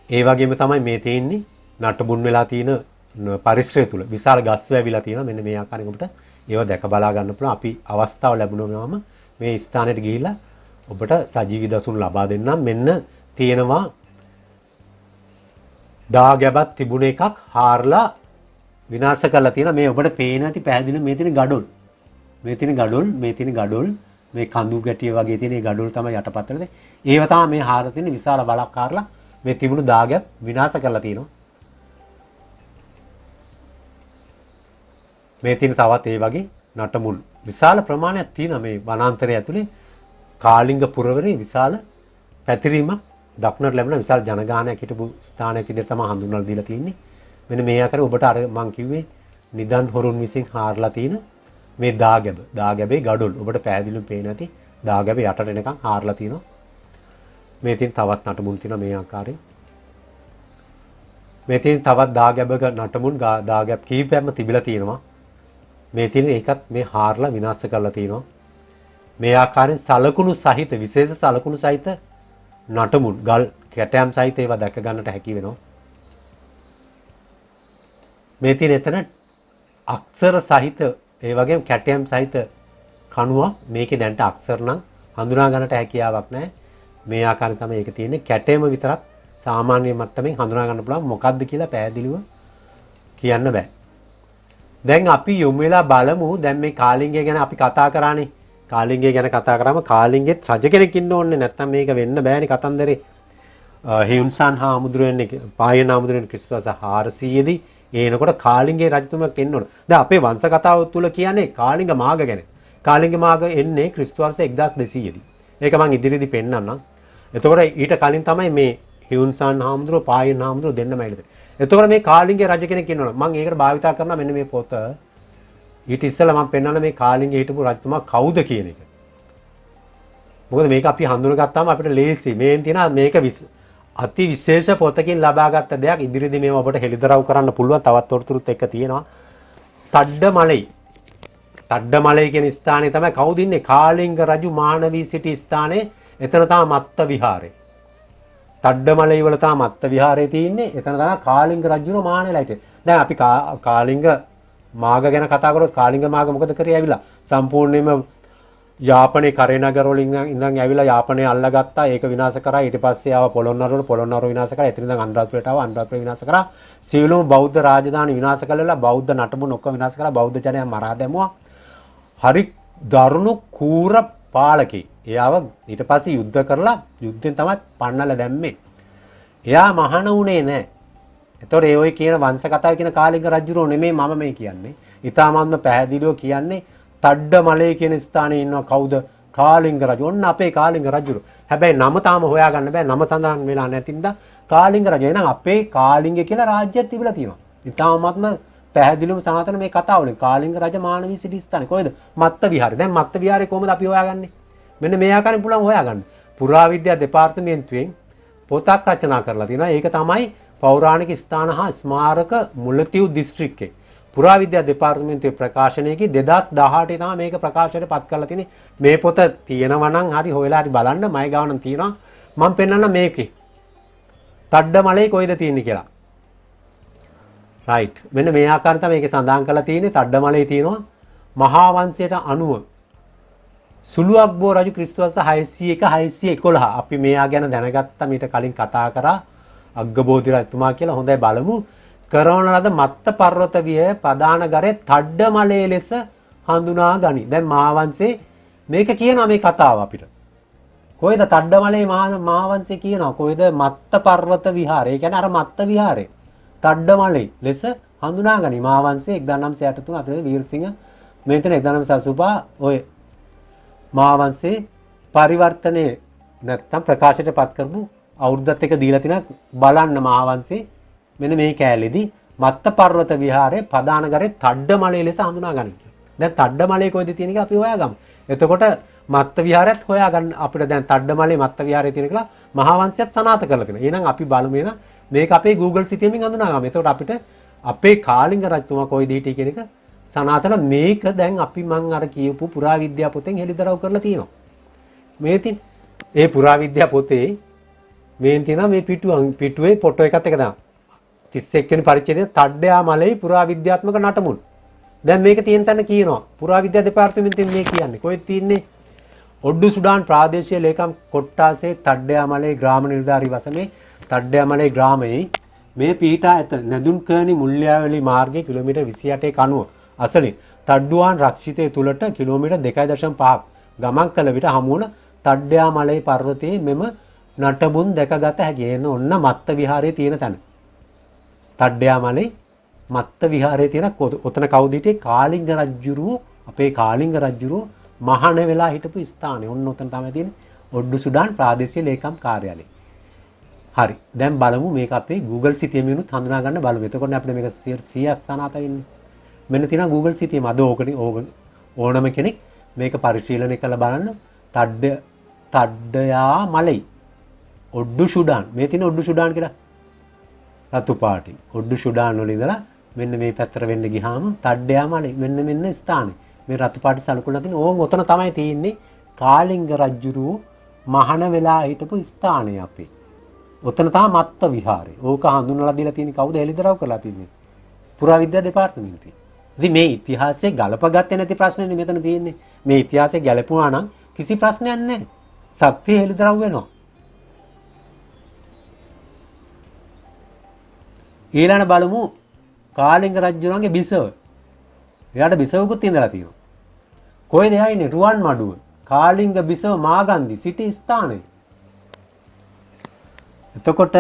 ඒ වගේම තමයි මේ තියෙන්නේ නටමුන් වෙලා තියෙන පරිසරය තුල විශාල ගස් වැවිලා තියෙනවා. මෙන්න මේ ආකාරයෙන් ඔබට ඒවා දැක බලා ගන්න පුළුවන්. අපි අවස්ථාව ලැබුණාම මේ ස්ථානෙට ගිහිල්ලා ඔබට සජීවී දසුන් ලබා දෙන්නම්. මෙන්න තියෙනවා දාගැබක් තිබුණ එකක් හාරලා විනාශ කරලා තියෙනවා. මේ ඔබට පේන ඇති පැහැදිලි මේ තියෙන ගඩොල්. මේ තියෙන ගඩොල් මේ කඳු ගැටිය වගේ තියෙන මේ ගඩොල් තමයි යටපත් වෙන්නේ. ඒව තමයි මේ හාර තියෙන විශාල බලක් හාරලා මේ තිබුණු දාගැබ් විනාශ කරලා තියෙනවා. මේ තියෙන තවත් ඒ වගේ නටමුල් විශාල ප්‍රමාණයක් තියෙනවා මේ වනාන්තරය ඇතුලේ. කාලිංග පුරවරේ විශාල පැතිරීමක් දක්නට ලැබෙන විශාල ජනගහනයක් හිටපු ස්ථානයක් විදිහට තමයි හඳුන්වලා දීලා තියෙන්නේ. මෙන්න මේ ආකාරයෙන් ඔබට අර මම කිව්වේ නිදන් හොරුන් විසින් හාරලා තියෙන මේ දාගැබේ ගඩොල් ඔබට පැහැදිලිව පේන ඇති දාගැබ යටට එනකන් හාරලා තියෙනවා. මේ තියෙන තවත් නටමුන් තියෙනවා මේ ආකාරයෙන්. මේ තියෙන තවත් දාගැබක නටමුන් දාගැබ් කීපයක්ම තිබිලා තියෙනවා. මේ තියෙන ඒකත් මේ හාරලා විනාශ කරලා තියෙනවා. මේ ආකාරයෙන් සලකුණු සහිත විශේෂ සලකුණු සහිත නටමුන් ගල් කැටයම් සහිත ඒවා දැක ගන්නට හැකි වෙනවා. මේ තියෙන එතන අක්ෂර සහිත ඒ වගේම කැටයම් සහිත කණුවක්. මේකේ දැන්ට අක්ෂර නම් හඳුනා ගන්නට හැකියාවක් නැහැ. මේ ආකාරයෙන් තමයි ඒක තියෙන්නේ. කැටයම විතරක් සාමාන්‍ය මට්ටමින් හඳුනා ගන්න පුළුවන්. මොකක්ද කියලා පැහැදිලිව කියන්න බෑ. දැන් අපි යොමු වෙලා බලමු. දැන් මේ කාලිංගය ගැන අපි කතා කරානේ. කාලිංගය ගැන කතා කරාම කාලිංගෙත් රජ කෙනෙක් ඉන්න ඕනේ. නැත්තම් මේක වෙන්න බෑනේ කතන්දරේ. හියුන්සන් හාමුදුරුවනේ පායන හාමුදුරුවනේ ක්‍රිස්තුවස් 400 දී එනකොට කාලිංගේ රජතුමක් එන්න ඕන. දැන් අපේ වංශ කතාව තුල කියන්නේ කාලිංග මාග ගැන. කාලිංග මාග එන්නේ ක්‍රිස්තුවස් 1200 දී. ඒක මම ඉදිරියේදී පෙන්නන්නම්. එතකොට ඊට කලින් තමයි මේ හියුන්සන් හාමුදුරුවෝ පායන හාමුදුරුවෝ දෙන්නම ඇවිල්ලා. එතකොට මේ කාලිංගේ රජ කෙනෙක් ඉන්නවනේ. මම ඒකට භාවිතා කරනවා මෙන්න මේ පොත. ඊට ඉස්සෙල්ලා මම පෙන්නන්න මේ කාලිංගේ හිටපු රජතුමා කවුද කියන එක. මොකද මේක අපි හඳුනගත්තාම අපිට ලේසි. මේන් තියෙනවා මේක අති විශේෂ පොතකින් ලබාගත් දෙයක්. ඉදිරියේදී මේව ඔබට හෙළිදරව් කරන්න පුළුවන්. තවත් තොරතුරුත් එක්ක තියෙනවා. තඩ්ඩමලයි කියන ස්ථානයේ තමයි කවුද ඉන්නේ? කාලිංග රජු මානවී සිටි ස්ථානයේ. එතන තමයි මත්ත විහාරය. තඩ්ඩමලයි වල තමයි මත්ත විහාරය තියෙන්නේ. එතන තමයි කාලිංග රජුගේ මානෙලා හිටියේ. දැන් අපි කාලිංග මාග ගැන කතා කරොත් කාලිංග මාග මොකද කරේ ඇවිල්ලා සම්පූර්ණයෙන්ම යාපනයේ කරේ නගර වලින් ඉඳන් ඇවිල්ලා යාපනය අල්ලගත්තා. ඒක විනාශ කරා. ඊට පස්සේ ආව පොළොන්නරුව විනාශ කරා. එතන ඉඳන් අනුරාධපුරයට ආව. අනුරාධපුර විනාශ කරා. සියලුම බෞද්ධ රාජධානි විනාශ කළා. බෞද්ධ නටබුන් ඔක්කොම විනාශ කරා. බෞද්ධ ජනයා මරා දැමුවා. හරි දරුණු කූර පාලකේ. එයාව ඊට පස්සේ යුද්ධ කරලා යුද්ධෙන් තමයි පන්නලා දැම්මේ. එයා මහාන උනේ නැහැ. එතකොට ඒ ඔය කියන වංශ කතාව කියන කාලිංග රජුරෝ නෙමෙයි මම මේ කියන්නේ. ඊටාමත්ම පැහැදිලිව කියන්නේ තඩ්ඩමලේ කියන ස්ථානයේ ඉන්න කවුද? කාලිංග රජු. ඔන්න අපේ කාලිංග රජුරෝ. හැබැයි නම තාම හොයාගන්න බෑ. නම සඳහන් වෙලා නැතිනම් කාලිංග රජු. එහෙනම් අපේ කාලිංග කියලා රාජ්‍යයක් තිබිලා තියෙනවා. ඊටාමත්ම පැහැදිලිවම සනාතන මේ කතාව වලින් කාලිංග රජ මානවී සිටි ස්ථානේ කොහෙද? මත්ත විහාරේ. දැන් මත්ත විහාරේ කොහොමද අපි හොයාගන්නේ? මෙන්න මේ ආකාරයෙන් පුළුවන් හොයාගන්න. පුරාවිද්‍යා දෙපාර්තමේන්තුවෙන් පොතක් රචනා කරලා තියෙනවා. ඒක තමයි පෞරාණික ස්ථාන හා ස්මාරක මුලතිව් දිස්ත්‍රික්කේ පුරාවිද්‍යා දෙපාර්තමේන්තුවේ ප්‍රකාශනයේදී 2018 තමයි මේක ප්‍රකාශයට පත් කරලා තියෙන්නේ. මේ පොත තියෙනවා නම් හරි හොයලා හරි බලන්න. මයි ගාව නම් තියෙනවා. මම පෙන්නන්න මේකේ. තඩ්ඩමලේ කොයිද තියෙන්නේ කියලා. රයිට්. මෙන්න මේ ආකාරයෙන් තමයි මේකේ සඳහන් කරලා තියෙන්නේ. තඩ්ඩමලේ තියෙනවා මහා වංශයට අනුව සුළුක් බෝ රජු ක්‍රිස්තුවර්ෂ 601 611. අපි මෙයා ගැන දැනගත්තා මීට කලින් කතා කරා. අග්ගබෝධි රජතුමා කියලා. හොඳයි බලමු. කරවන ලද මත්ත පර්වත විහය ප්‍රධාන ගරේ තඩ්ඩමලේ ලෙස හඳුනා ගනි. දැන් මහාවංශේ මේක කියනවා මේ කතාව අපිට. කොයිද තඩ්ඩමලේ මහාවංශේ කියනවා කොයිද මත්ත පර්වත විහාරය. ඒ කියන්නේ අර මත්ත විහාරය. තඩ්ඩමලේ ලෙස හඳුනා ගනි. මහාවංශේ 1963 අතේ වීරසිංහ මෙතන 1985 ඔය මහාවංශේ පරිවර්තනයේ නැත්තම් ප්‍රකාශයට පත් කරපු අවුරුද්දත් එක දීලා තිනා බලන්න මහාවංශේ මෙන්න මේ කෑල්ලේදී මත්ත පර්වත විහාරයේ ප්‍රධාන ගරේ තඩ්ඩමලේ ලෙස හඳුනා ගනි. දැන් තඩ්ඩමලේ කොයිද තියෙන එක අපි හොයාගමු. එතකොට මත්ත විහාරයත් හොයාගන්න අපිට දැන් තඩ්ඩමලේ මත්ත විහාරයේ තියෙන කියලා මහාවංශයත් සනාථ කරලා තියෙනවා. එහෙනම් අපි බලමු එන මේක අපේ Google සිතියමින් හඳුනාගමු. එතකොට අපිට අපේ කාලිංග රජතුමා කොයිද හිටියේ කියන එක සනාථන මේක දැන් අපි මං අර කියපු පුරාවිද්‍යා පොතෙන් හෙළිදරව් කරලා තියෙනවා. මේ තින් ඒ පුරාවිද්‍යා පොතේ මේන් තියෙනවා මේ පිටුවේ ෆොටෝ එකත් එක දාන්න. 31 වෙනි පරිච්ඡේදයේ තඩ්ඩයා මලේ පුරාවිද්‍යාත්මක නටමුල්. දැන් මේක තියෙන තැන කියනවා පුරාවිද්‍යා දෙපාර්තමේන්තුවෙන් මේ කියන්නේ. කොහෙද තියෙන්නේ? ඔඩ්ඩු සුඩාන් ප්‍රාදේශීය ලේකම් කොට්ටාසේ තඩ්ඩයා මලේ ග්‍රාම නිලධාරී වසමේ තඩ්ඩයා මලේ ග්‍රාමයේ මේ පීඨා ඇත නැදුන්කර්ණි මුල්යාවලි මාර්ගයේ කිලෝමීටර් 28 කනුව අසලින් තඩ්ඩුවාන් රක්ෂිතය තුලට කිලෝමීටර් 2.5ක් ගමන් කළ විට හමු වුණ තඩ්ඩයා මලේ පර්වතයේ මෙම නටබුන් දැකගත හැකියි. එන ඔන්න මත්ත විහාරයේ තියෙන තැන. තඩ්ඩයා මලේ මත්ත විහාරයේ තියෙන ඔතන කවුද හිටියේ? කාලිංග රජුරුව අපේ කාලිංග රජුරුව මහාන වෙලා හිටපු ස්ථානේ. ඔන්න ඔතන තමයි තියෙන්නේ ඔඩ්ඩු සුඩාන් ප්‍රාදේශීය ලේකම් කාර්යාලය. හරි. දැන් බලමු මේක අපේ Google සිතියමෙනුත් හඳුනා ගන්න බලමු. එතකොට අපිට මේක 100ක් සනාථ වෙන්නේ. මෙන්න තියෙනවා Google සිතියම. අද ඕනම කෙනෙක් මේක පරිශීලනය කරලා බලන්න. තඩ්ඩයා මලයි ඔඩ්ඩු සුඩාන්. මේ තියෙන ඔඩ්ඩු සුඩාන් කියලා රතු පාටි. ඔඩ්ඩු සුඩාන් වල ඉඳලා මෙන්න මේ පැත්තට වෙන්න ගියාම තඩ්ඩයා මලයි මෙන්න ස්ථානේ. මේ රතු පාටි සලකුණක් තියෙන ඕන් ඔතන තමයි තියෙන්නේ කාලිංග රජුරුව මහාන වෙලා හිටපු ස්ථානය අපේ. ඔතන තමයි මත්ත විහාරය. ඕක හඳුන්වලා දීලා තියෙන්නේ කවුද? හෙළිදරව් කරලා තින්නේ. පුරාවිද්‍යා දෙපාර්තමේන්තුවේ. ඉතින් මේ ඉතිහාසයේ ගලපගත්තේ නැති ප්‍රශ්නනේ මෙතන තියෙන්නේ. මේ ඉතිහාසයේ ගැලපුවා නම් කිසි ප්‍රශ්නයක් නැහැ. සත්‍ය හෙළිදරව් වෙනවා. ඊළඟ බලමු කාලිංග රජුණන්ගේ බිසව. එයාට බිසවකුත් ඉඳලා තියෙනවා. කොහෙද එයා ඉන්නේ? රුවන් මඩුව. කාලිංග බිසව මාගන්දි සිටි ස්ථානය. එතකොට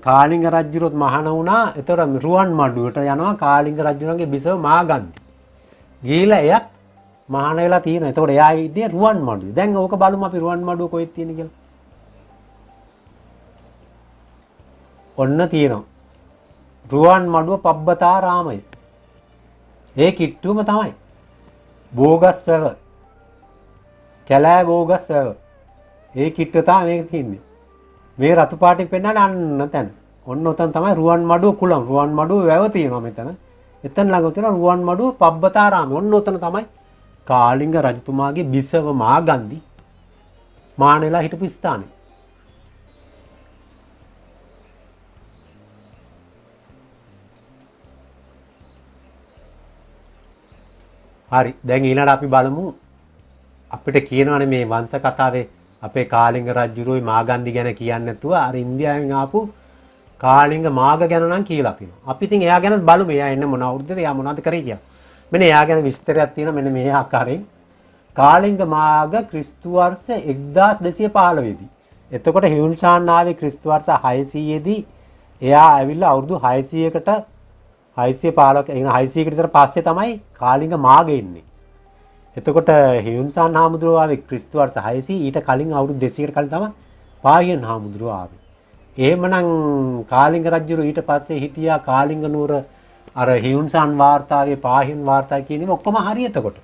කාලිංග රජුරුවත් මහාන වුණා. එතකොට රුවන් මඩුවට යනවා කාලිංග රජුණන්ගේ බිසව මාගන්දි. ගිහිලා එයත් මහාන වෙලා තියෙනවා. එතකොට එයා ඉන්නේ රුවන් මඩුවේ. දැන් ඕක බලමු අපි රුවන් මඩුව කොහෙද තියෙන්නේ කියලා. ඔන්න තියෙනවා. රුවන් මඩුව පබ්බතාරාමය. ඒ කිට්ටුවම තමයි. බෝගස්වැව. කැලෑ බෝගස්වැව. ඒ කිට්ටුව තමයි මේක තියෙන්නේ. මේ රතු පාටින් පෙන්නන්නේ අන්න තැන. ඔන්න ඔතන තමයි රුවන් මඩුව කුලම්. රුවන් මඩුව වැව තියෙනවා මෙතන. එතන ළඟ තියෙනවා රුවන් මඩුව පබ්බතාරාමය. ඔන්න ඔතන තමයි කාලිංග රජතුමාගේ බිසව මාගන්දි මානෙලා හිටපු ස්ථානය. හරි. දැන් ඊළඟට අපි බලමු අපිට කියනවනේ මේ වංශ කතාවේ අපේ කාලිංග රජුරුයි මාගන්දි ගැන කියන්නේ නැතුව අර ඉන්දියාවෙන් ආපු කාලිංග මාග ගැන නම් කියලා තියෙනවා. අපි ඉතින් එයා ගැන බලමු. එයා එන්න මොන අවුරුද්දේද? එයා මොනවද කරේ කියලා. මෙන්න එයා ගැන විස්තරයක් තියෙනවා මෙන්න මේ ආකාරයෙන්. කාලිංග මාග ක්‍රිස්තු වර්ෂ 1215 දී. එතකොට හියුන්සාන් ආවේ ක්‍රිස්තු වර්ෂ 600 දී. එයා ඇවිල්ලා අවුරුදු 600කට 615ක 600කට විතර පස්සේ තමයි කාලිංග මාගෙ ඉන්නේ. එතකොට හියුන්සාන් හාමුදුරුවෝ ආවේ ක්‍රිස්තු වර්ෂ 600 ඊට කලින් අවුරුදු 200කට කලින් තමයි පාහියන් හාමුදුරුවෝ ආවේ. එහෙමනම් කාලිංග රජුරු ඊට පස්සේ හිටියා කාලිංග නුවර අර හියුන්සාන් වාර්තාවේ පාහියන් වාර්තාවේ කියන ඒවා ඔක්කොම හරි එතකොට.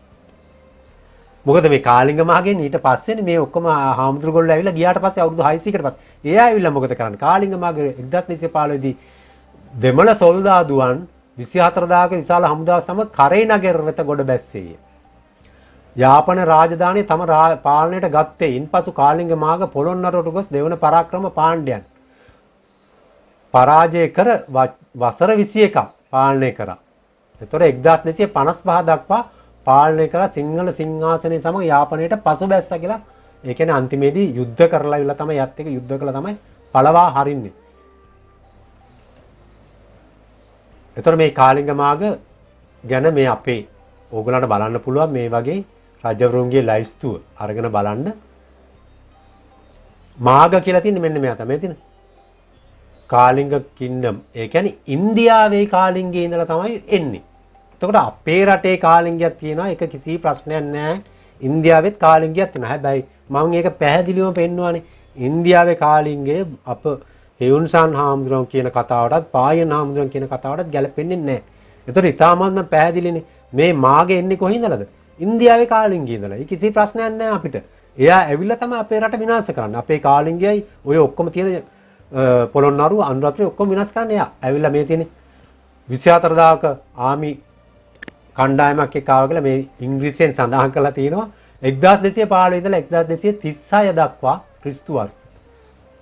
මොකද මේ කාලිංග මාගෙන් ඊට පස්සේනේ මේ ඔක්කොම හාමුදුරුවෝ ඇවිල්ලා ගියාට පස්සේ අවුරුදු 600කට පස්සේ එයා ඇවිල්ලා මොකද කරන්නේ? කාලිංග මාගේ 1915 දී දෙමළ සොල්දාදුවන් 24000ක විශාල හමුදාව සමග කරේ නගර වෙත ගොඩ බැස්සේය. යාපන රාජධානිය තම පාලනයට ගත්තේ. ඉන්පසු කාලිංග මාග පොළොන්නරුවට ගොස් දෙවන පරාක්‍රම පාණ්ඩයන් පරාජය කර වසර 21ක් පාලනය කරා. එතකොට 1255 දක්වා පාලනය කරලා සිංහල සිංහාසනයේ සමග යාපනයට පසු බැස්සා කියලා. ඒ කියන්නේ අන්තිමේදී යුද්ධ කරලා ඉවලා තමයි යත් එක යුද්ධ කළා තමයි පළවා හරින්නේ. එතකොට මේ කාලිංග මාග ගැන මේ අපේ ඕගලන්ට බලන්න පුළුවන් මේ වගේ රජවරුන්ගේ ලයිස්තුව අරගෙන බලන්න. මාග කියලා තියෙන්නේ මෙන්න මෙයා තමයි තියෙන්නේ. කාලිංග කින්ඩම්. ඒ කියන්නේ ඉන්දියාවේ කාලිංගේ ඉඳලා තමයි එන්නේ. එතකොට අපේ රටේ කාලිංගයක් තියෙනවා. ඒක කිසි ප්‍රශ්නයක් නැහැ. ඉන්දියාවෙත් කාලිංගයක් තියෙනවා. හැබැයි මම ඒක පැහැදිලිවම පෙන්නනවානේ. ඉන්දියාවේ කාලිංගය අප හේවුන්සන් හාමුදුරුවෝ කියන කතාවටත් පායන් හාමුදුරුවෝ කියන කතාවටත් ගැලපෙන්නේ නැහැ. ඒතර ඉතාමත්ම පැහැදිලිනේ. මේ මාගේ එන්නේ කොහේඳලද? ඉන්දියාවේ කාලිංගයේ ඉඳලා. ඒ කිසි ප්‍රශ්නයක් නැහැ අපිට. එයා ඇවිල්ලා තමයි අපේ රට විනාශ කරන්නේ. අපේ කාලිංගයයි ඔය ඔක්කොම තියෙන පොළොන්නරුව අනුරාධපුරේ ඔක්කොම විනාශ කරන්නේ එයා. ඇවිල්ලා මේ තියෙන 24000ක ආමි කණ්ඩායමක් එක්ක ආවා කියලා මේ ඉංග්‍රීසියෙන් සඳහන් කරලා තියෙනවා. 1215 ඉඳලා 1236 දක්වා ක්‍රිස්තු වර්ෂ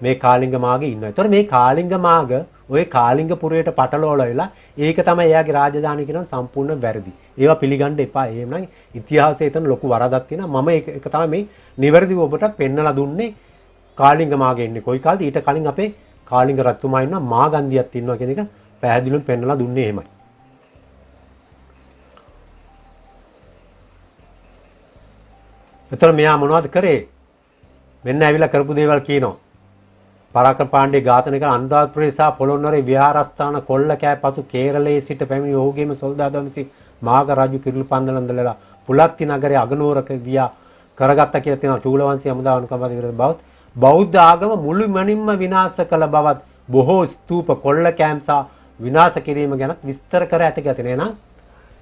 මේ කාලිංග මාගේ ඉන්නවා. ඒතකොට මේ කාලිංග මාග ඔය කාලිංග පුරයට පටලවලා වෙලා ඒක තමයි එයාගේ රාජධානිය කියන සම්පූර්ණ වැරදි. ඒවා පිළිගන්න එපා. එහෙමනම් ඉතිහාසයේ එතන ලොකු වරදක් තියෙනවා. මම ඒක තමයි මේ නිවැරදිව ඔබට පෙන්නලා දුන්නේ. කාලිංග මාගේ ඉන්නේ කොයි කාලද? ඊට කලින් අපේ කාලිංග රජතුමා ඉන්නවා, මාගන්දියක් ඉන්නවා කියන එක පැහැදිලිවම පෙන්නලා දුන්නේ එහෙමයි. එතකොට මෙයා මොනවද කරේ? මෙන්න ඇවිල්ලා කරපු දේවල් කියනවා. පරාක්‍රම පාණ්ඩේ ඝාතනය කළ අනුරාධපුරේ සහ පොළොන්නරුවේ විහාරස්ථාන කොල්ල කෑ පසු කේරළයේ සිට පැමිණි ඔහුගේම සොල්දාදුවන් විසින් මාග රජු කිරුළු පන්දලන්දලලා පුලත්ති නගරයේ අගනුවරක ගියා කරගත්තා කියලා තියෙනවා. චූලවංශී හමුදාව අනුකම්පාව විරුද්ධ බෞද්ධ ආගම මුළුමනින්ම විනාශ කළ බවත් බොහෝ ස්තූප කොල්ල කෑම් සහ විනාශ කිරීම ගැන විස්තර කර ඇත කියලා තියෙනවා.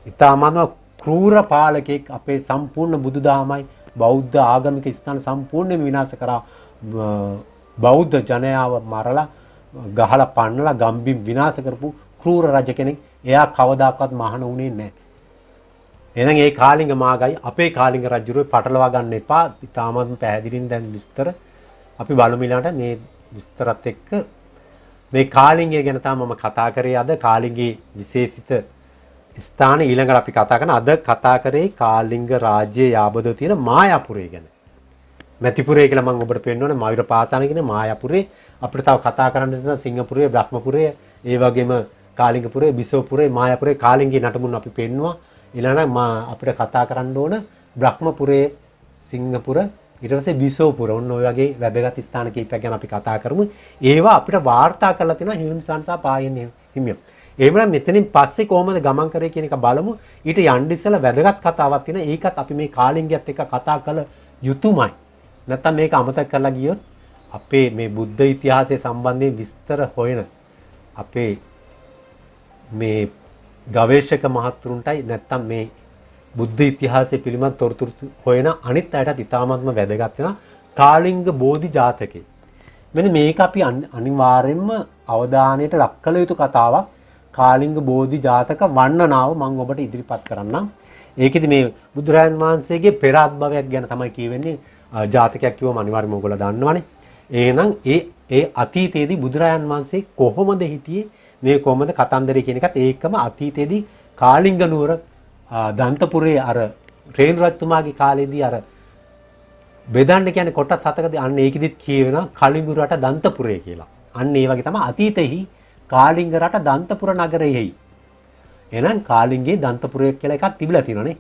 ඊටමන්ව ක්‍රූර පාලකෙක් අපේ සම්පූර්ණ බුදුදහමයි බෞද්ධ ආගමික ස්ථාන සම්පූර්ණයෙන්ම විනාශ කරා. බෞද්ධ ජනයාව මරලා ගහලා පන්නලා ගම්බිම් විනාශ කරපු ක්‍රූර රජ කෙනෙක්. එයා කවදාකවත් මහාන වුණේ නැහැ. එහෙනම් ඒ කාලිංග මාගයි අපේ කාලිංග රජුරුවේ පටලවා ගන්න එපා. ඉතාමත් පැහැදිලින් දැන් විස්තර අපි බලමු ඊළඟට මේ විස්තරත් එක්ක මේ කාලිංගය ගැන තමයි මම කතා කරේ අද. කාලිංගයේ විශේෂිත ස්ථාන ඊළඟට අපි කතා කරන අද කතා කරේ කාලිංග රාජ්‍යයේ යාබදව තියෙන මායාපුරය ගැන. මැතිපුරේ කියලා මම ඔබට පෙන්නවනේ මයුර පාසාන කියන මායාපුරේ. අපිට තව කතා කරන්න තියෙනවා සිංහපුරේ, බ්‍රහ්මපුරේ, ඒ වගේම කාලිංගපුරේ, බිසෝපුරේ, මායාපුරේ, කාලිංගයේ නටමුන් අපි පෙන්නවා. ඊළඟට අපිට කතා කරන්න ඕන බ්‍රහ්මපුරේ, සිංහපුර, ඊට පස්සේ බිසෝපුර. ඔන්න ඔය වගේ වැදගත් ස්ථාන කීපයක් ගැන අපි කතා කරමු. ඒවා අපිට වාර්තා කරලා තියෙනවා හිමියන් සහ පායන් හිමියන්. එහෙමනම් මෙතනින් පස්සේ කොහොමද ගමන් කරේ කියන එක බලමු. ඊට යන්න ඉස්සෙල්ලා වැදගත් කතාවක් තියෙනවා. ඒකත් අපි මේ කාලිංගයත් එක්ක කතා කළ යුතුමයි. නැත්තම් මේක අමතක කරලා ගියොත් අපේ මේ බුද්ධ ඉතිහාසය සම්බන්ධයෙන් විස්තර හොයන අපේ මේ ගවේෂක මහතුරුන්ටයි නැත්තම් මේ බුද්ධ ඉතිහාසය පිළිබඳ තොරතුරු හොයන අනිත් අයටත් ඉතාමත්ම වැදගත් වෙනවා කාලිංග බෝධි ජාතකේ. මෙන්න මේක අපි අනිවාර්යයෙන්ම අවධානයට ලක් කළ යුතු කතාවක්. කාලිංග බෝධි ජාතක වර්ණනාව මම ඔබට ඉදිරිපත් කරන්නම්. ඒකෙදි මේ බුදුරජාණන් වහන්සේගේ පෙර අත්භවයක් ගැන තමයි කියවෙන්නේ. ජාතකයක් කිව්වම අනිවාර්යයෙන්ම ඔයගොල්ලෝ දන්නවනේ. එහෙනම් ඒ අතීතයේදී බුදුරජාණන් වහන්සේ කොහොමද හිටියේ මේ කොහොමද කතන්දරය කියන එකත් ඒකම අතීතයේදී කාලිංග නුවර දන්තපුරේ අර රේණු රජතුමාගේ කාලේදී අර බෙදන්න කියන්නේ කොටස් 7කදී අන්න ඒකෙදිත් කියවෙනවා කලිඟු රට දන්තපුරේ කියලා. අන්න ඒ වගේ තමයි අතීතෙහි කාලිංග රට දන්තපුර නගරයෙහි. එහෙනම් කාලිංගේ දන්තපුරය කියලා එකක් තිබිලා තියෙනවානේ.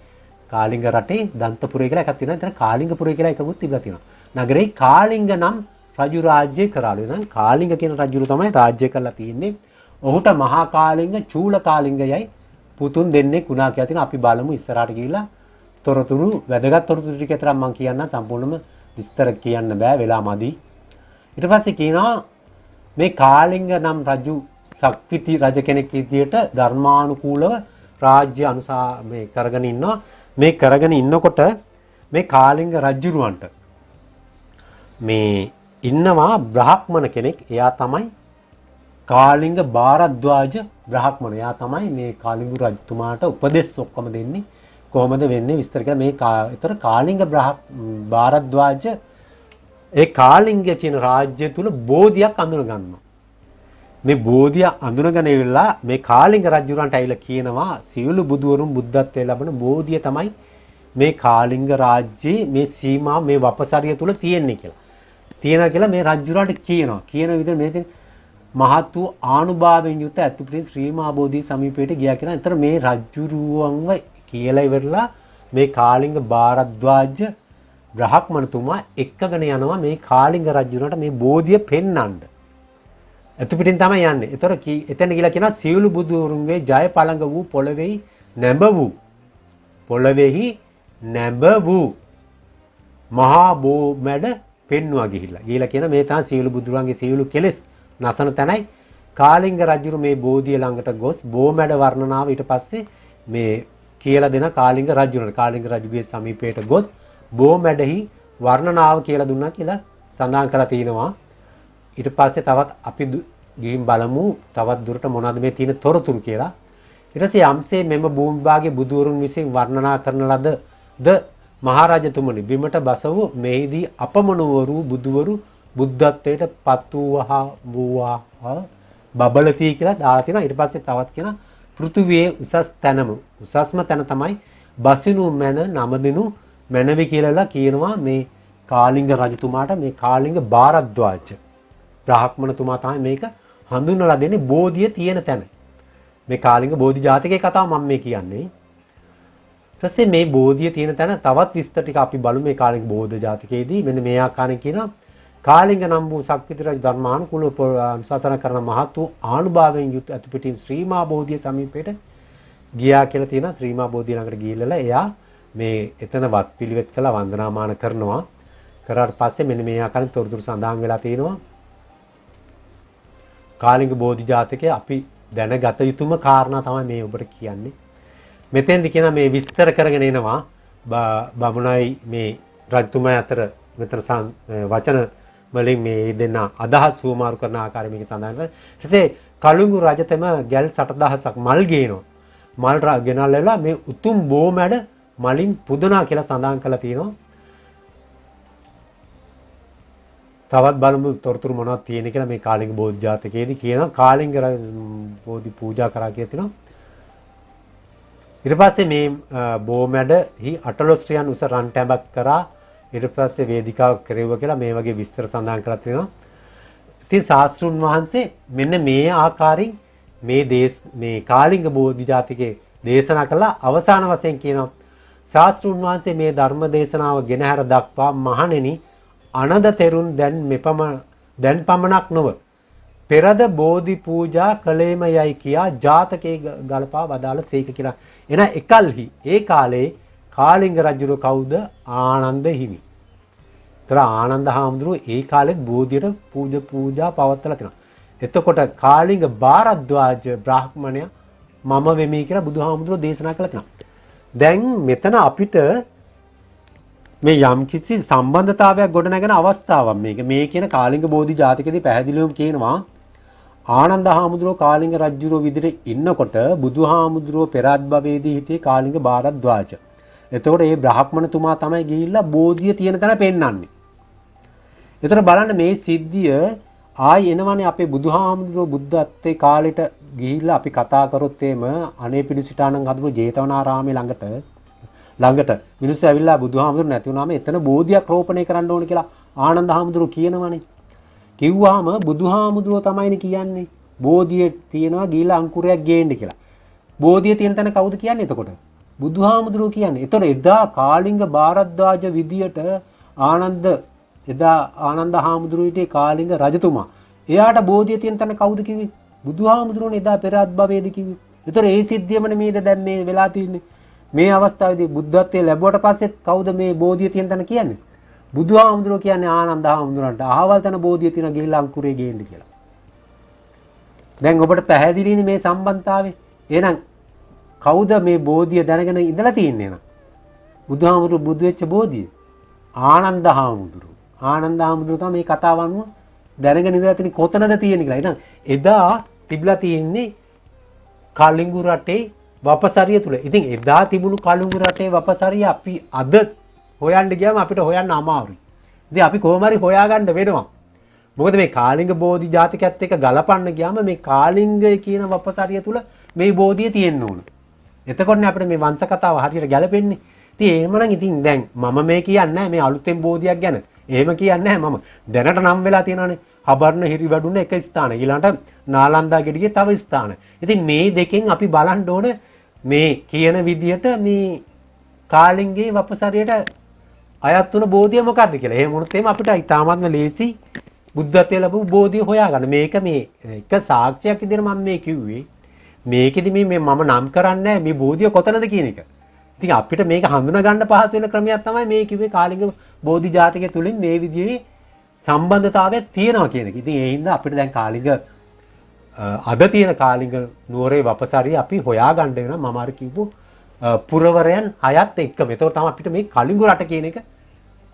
කාලිංග රටේ දන්තපුරය කියලා එකක් තියෙනවා. එතන කාලිංගපුරය කියලා එකකුත් තිබිලා තියෙනවා. නගරේ කාලිංග නම් රජු රාජ්‍ය කරාලු. එහෙනම් කාලිංග කියන රජුරු තමයි රාජ්‍ය කරලා තියෙන්නේ. ඔහුට මහා කාලිංග, චූල කාලිංගයයි පුතුන් දෙන්නෙක් වුණා කියලා තියෙනවා. අපි බලමු ඉස්සරහට ගිහිල්ලා තොරතුරු වැදගත් තොරතුරු ටික විතරක් මම කියන්න සම්පූර්ණයෙන්ම විස්තර කියන්න බෑ වෙලා මදි. ඊට පස්සේ කියනවා මේ කාලිංග නම් රජු ශක්තිති රජ කෙනෙක් විදියට ධර්මානුකූලව රාජ්‍ය මේ කරගෙන ඉන්නවා. මේ කරගෙන ඉන්නකොට මේ කාලිංග රජුරවන්ට මේ ඉන්නවා බ්‍රාහ්මණ කෙනෙක්. එයා තමයි කාලිංග භාරද්වාජ බ්‍රාහ්මණ. එයා තමයි මේ කාලිංග රජතුමාට උපදෙස් ඔක්කොම දෙන්නේ. කොහොමද වෙන්නේ විස්තර කරලා මේ ඒතර කාලිංග භාරද්වාජ ඒ කාලිංග කියන රාජ්‍ය තුල බෝධියක් අඳුන ගන්නවා. මේ බෝධිය අඳුනගෙන ඉවරලා මේ කාලිංග රජුරන්ට ඇවිල්ලා කියනවා සියලු බුදුවරුන් බුද්ධත්වයේ ලැබෙන බෝධිය තමයි මේ කාලිංග රාජ්‍යයේ මේ සීමා මේ වපසරිය තුල තියෙන්නේ කියලා. තියෙනවා කියලා මේ රජුරන්ට කියනවා. කියන විදිහ මේ මහත් වූ ආනුභාවයෙන් යුත ඇතුපිරි ශ්‍රී මහා බෝධි සමීපයට ගියා කියලා. ඒතර මේ රජ්ජුරුවන්ව කියලා ඉවරලා මේ කාලිංග භාරද්වාජ බ්‍රහ්මණතුමා එක්කගෙන යනවා මේ කාලිංග රජුණට මේ බෝධිය පෙන්වන්න. ඇතුපිටින් තමයි යන්නේ. ඒතර එතන ගිහලා කියනවා සියලු බුදුරුන්ගේ ජය පළඟ වූ පොළවේයි නැඹ වූ පොළවේහි නැඹ වූ මහා බෝ මැඩ පෙන්නවා ගිහිල්ලා කියන මේ තමයි සියලු බුදුරුන්ගේ සියලු කෙලෙස් නසන තැනයි කාලිංග රජුරු මේ බෝධිය ළඟට ගොස් බෝ මැඩ වර්ණනාව ඊට පස්සේ මේ කියලා දෙන කාලිංග රජුණට කාලිංග රජුගේ සමීපයට ගොස් බෝ මැඩෙහි වර්ණනාව කියලා දුන්නා කියලා සඳහන් කරලා තිනවා. ඊට පස්සේ තවත් අපි ගිහින් බලමු තවත් දුරට මොනවද මේ තියෙන තොරතුරු කියලා. ඊට පස්සේ යම්සේ මෙම භූමි භාගයේ බුදුවරුන් විසින් වර්ණනා කරන ලද ද මහරජතුමනි බිමට බසව මෙහිදී අපමණවරු බුදුවරු බුද්ධත්වයට පත් වූවා බබලති කියලා දාලා තිනවා. ඊට පස්සේ තවත් කියනවා පෘථුවියේ උසස් තැනම උසස්ම තැන තමයි බසිනු මැන නමදිනු මැනවි කියලා කියනවා මේ කාලිංග රජතුමාට. මේ කාලිංග භාරද්වාජ බ්‍රාහ්මණතුමා තමයි මේක හඳුන්වලා දෙන්නේ බෝධිය තියෙන තැන. මේ කාලිංග බෝධි ජාතකයේ කතාව මම මේ කියන්නේ. ඊපස්සේ මේ බෝධිය තියෙන තැන තවත් විස්තර ටික අපි බලමු මේ කාලිංග බෝධි ජාතකයේදී. මෙන්න මේ ආකාරයෙන් කියනවා කාලිංග නම් වූ ශක්තිති රජු ධර්මානුකූලව ශාසන කරන මහත් වූ ආනුභාවයෙන් යුත් අතුපිටින් ශ්‍රී මහා බෝධිය සමීපයට ගියා කියලා තියෙනවා. ශ්‍රී මහා බෝධිය ළඟට ගිහිල්ලා එයා මේ එතන වත් පිළිවෙත් කළා වන්දනාමාන කරනවා. කරාට පස්සේ මෙන්න මේ ආකාරයෙන් තොරතුරු සඳහන් වෙලා තියෙනවා. කාලිංග බෝධි ජාතකයේ අපි දැනගත යුතුම කාරණා තමයි මේ ඔබට කියන්නේ. මෙතෙන්දි කියන මේ විස්තර කරගෙන එනවා බමුණයි මේ රජතුමා අතර මෙතන වචන වලින් මේ දෙන්න අදහස් වුමාරු කරන ආකාරය මේක සඳහන් කරනවා. ඊටසේ කලුංගු රජතම ගැල් 60000ක් මල් ගේනවා. මල් ගෙනල්ලා මේ උතුම් බෝමැඩ මලින් පුදනා කියලා සඳහන් කරලා තියෙනවා. තවත් බලමු තොරතුරු මොනවද තියෙන කියලා මේ කාලිංග බෝධි ජාතකයේදී කියනවා කාලිංග බෝධි පූජා කරා කියලා තියෙනවා. ඊට පස්සේ මේ බෝමැඩහි අටලොස්රියන් උස රන් ටැඹක් කරා ඊට පස්සේ වේදිකාවක් කෙරෙව්වා කියලා මේ වගේ විස්තර සඳහන් කරලා තියෙනවා. ඉතින් ශාස්ත්‍රුන් වහන්සේ මෙන්න මේ ආකාරයෙන් මේ කාලිංග බෝධි ජාතකයේ දේශනා කළා. අවසාන වශයෙන් කියනවා ශාස්ත්‍රුන් වහන්සේ මේ ධර්ම දේශනාව ගෙනහැර දක්වා මහණෙනි අනද තෙරුන් දැන් පමණක් නොව පෙරද බෝධි පූජා කළේම යයි කියා ජාතකයේ ගලපා වදාළ සේක කියලා. එන එකල්හි ඒ කාලේ කාලිංග රජුගේ කවුද? ආනන්ද හිමි. ඒතර ආනන්ද හාමුදුරුවෝ ඒ කාලෙත් බෝධියට පූජා පවත්වලා තිනවා. එතකොට කාලිංග භාරද්වාජ බ්‍රාහ්මණයා මම වෙමි කියලා බුදුහාමුදුරුවෝ දේශනා කළා තිනවා. දැන් මෙතන අපිට මේ යම් කිසි සම්බන්ධතාවයක් ගොඩනගෙන අවස්ථාවක් මේ කියන කාලිංග බෝධි ජාතකයේදී පැහැදිලිවම කියනවා ආනන්ද හාමුදුරුවෝ කාලිංග රජුරෝ විදිහට ඉන්නකොට බුදුහාමුදුරුවෝ පෙරත් භවයේදී හිටියේ කාලිංග භාරද්වාජ. එතකොට මේ බ්‍රාහ්මණතුමා තමයි ගිහිල්ලා බෝධිය තියෙන තැන පෙන්වන්නේ. එතකොට බලන්න මේ සිද්ධිය ආයි එනවනේ අපේ බුදුහාමුදුරුවෝ බුද්ධත්වයේ කාලෙට ගිහිල්ලා අපි කතා කරොත් එම අනේ පිළිසිතානන් හදපු ජේතවනාරාමේ ළඟට මිනිස්සු ඇවිල්ලා බුදුහාමුදුරු නැති වුණාම එතන බෝධියක් රෝපණය කරන්න ඕනේ කියලා ආනන්ද හාමුදුරු කියනවනේ. කිව්වාම බුදුහාමුදුරුවෝ තමයිනේ කියන්නේ බෝධිය තියනවා ගිහිල්ලා අංකුරයක් ගේන්න කියලා. බෝධිය තියෙන තැන කවුද කියන්නේ එතකොට? බුදුහාමුදුරුවෝ කියන්නේ. එතකොට එදා කාලිංග භාරද්වාජ විදියට ආනන්ද හාමුදුරුවෝ හිටියේ කාලිංග රජතුමා. එයාට බෝධිය තියෙන තැන කවුද කිව්වේ? බුදුහාමුදුරුවෝනේ එදා පෙරත් භවයේදී කිව්වේ. එතකොට ඒ සිද්ධියමනේ මේද දැන් මේ වෙලා තින්නේ. මේ අවස්ථාවේදී බුද්ධත්වයේ ලැබුවට පස්සෙත් කවුද මේ බෝධිය තියෙන තැන කියන්නේ? බුදුහාමුදුරුවෝ කියන්නේ ආනන්ද හාමුදුරන්ට අහවල් තැන බෝධිය තියෙන ගිහිල්ලා අංකුරේ ගේන්න කියලා. දැන් ඔබට පැහැදිලිනේ මේ සම්බන්ධතාවය. එහෙනම් කවුද මේ බෝධිය දැනගෙන ඉඳලා තින්නේ නේද? බුදුහාමුදුරුවෝ බුදු වෙච්ච බෝධිය. ආනන්ද හාමුදුරුවෝ. ආනන්ද හාමුදුරුවෝ තමයි මේ කතාව අනුව දැනගෙන ඉඳලා තියෙන්නේ කොතනද තියෙන්නේ කියලා. එහෙනම් එදා තිබිලා තියෙන්නේ කලිංගු රටේ වපසරිය තුල. ඉතින් එදා තිබුණු කලිංගු රටේ වපසරිය අපි අද හොයන්න ගියාම අපිට හොයන්න අමාරුයි. ඉතින් අපි කොහොම හරි හොයාගන්න වෙනවා. මොකද මේ කාලිංග බෝධි ජාතකයත් එක්ක ගලපන්න ගියාම මේ කාලිංගය කියන වපසරිය තුල මේ බෝධිය තියෙන්න ඕන. එතකොටනේ අපිට මේ වංශ කතාව හරියට ගැලපෙන්නේ. ඉතින් එහෙමනම් ඉතින් දැන් මම මේ කියන්නේ මේ අලුතෙන් බෝධියක් ගැන. එහෙම කියන්නේ නැහැ මම. දැනට නම් වෙලා තියෙනවානේ හබර්ණ හිරි වැඩුණ එක ස්ථාන. ඊළඟට නාලන්දා ගෙඩියේ තව ස්ථාන. ඉතින් මේ දෙකෙන් අපි බලන්න ඕන මේ කියන විදියට මේ කාලිංගේ වපසරියට අයත් වුණ බෝධිය මොකක්ද කියලා. එහෙම වුණොත් එහෙම අපිට ඉතාමත්ම ලේසි බුද්ධත්වයේ ලැබු බෝධිය හොයාගන්න. මේක මේ එක සාක්ෂියක් විදිහට මම මේ කිව්වේ. මේකෙදි මේ මම නම් කරන්නේ මේ බෝධිය කොතනද කියන එක. ඉතින් අපිට මේක හඳුනා ගන්න පහසු වෙන ක්‍රමයක් තමයි මේ කිව්වේ කාලිංග බෝධි ජාතකය තුලින් මේ විදිහේ සම්බන්ධතාවයක් තියෙනවා කියන එක. ඉතින් ඒ හින්දා අපිට දැන් කාලිංග අද තියෙන කාලිංග නුවරේ වපසරිය අපි හොයාගන්න වෙනවා. මම අර කිව්ව පුරවරයන් 6ත් එක්කම. ඒතකොට තමයි අපිට මේ කලිංගු රට කියන එක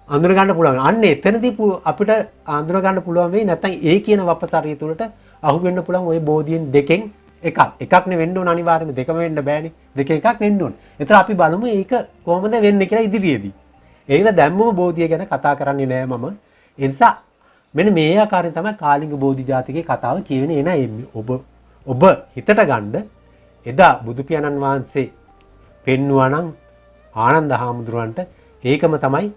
අඳුර ගන්න පුළුවන්. අන්න එතනදී අපිට අඳුර ගන්න පුළුවන් වෙයි. නැත්නම් ඒ කියන වපසරිය තුලට අහු වෙන්න පුළුවන් ওই බෝධියෙන් දෙකෙන් එකක් නේ වෙන්න ඕන අනිවාර්යයෙන්ම. දෙකම වෙන්න බෑනේ. දෙක එකක් වෙන්න ඕන. එතන අපි බලමු ඒක කොහොමද වෙන්නේ කියලා ඉදිරියේදී. ඒක දැම්මම බෝධිය ගැන කතා කරන්නේ නෑ මම. ඒ නිසා මෙන්න මේ ආකාරයෙන් තමයි කාලිංග බෝධි ජාතකයේ කතාව කියවෙන්නේ. එන ඔබ හිතට ගන්න එදා බුදු පියාණන් වහන්සේ පෙන්වුවා නම් ආනන්ද හාමුදුරුවන්ට ඒකම තමයි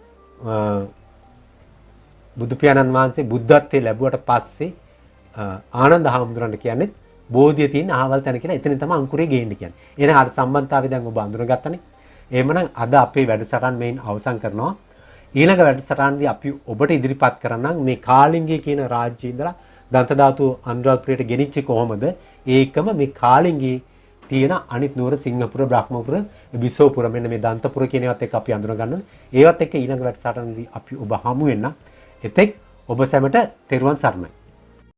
බුදු පියාණන් වහන්සේ බුද්ධත්වයේ ලැබුවට පස්සේ ආනන්ද හාමුදුරුවන්ට කියන්නේ බෝධිය තියෙන අහවල් තැන කියලා. එතනින් තමයි අංකුරේ ගේන්න කියන්නේ. එහෙනම් අර සම්බන්ධතාවය දැන් ඔබ අඳුනගත්තනේ. එහෙමනම් අද අපේ වැඩසටහන මේන් අවසන් කරනවා. ඊළඟ වැඩසටහනදී අපි ඔබට ඉදිරිපත් කරන්නම් මේ කාලිංගය කියන රාජ්‍යයේ ඉඳලා දන්ත ධාතු අනුරාධපුරයට ගෙනිච්චේ කොහොමද? ඒකම මේ කාලිංගයේ තියෙන අනිත් නුවර සිංහපුර, බ්‍රහ්මපුර, බිසෝපුර මෙන්න මේ දන්තපුර කියන ඒවාත් එක්ක අපි අඳුන ගන්න ඕනේ. ඒවත් එක්ක ඊළඟ වැඩසටහනදී අපි ඔබ හමු වෙන්න. එතෙක් ඔබ සැමට තෙරුවන් සරණයි.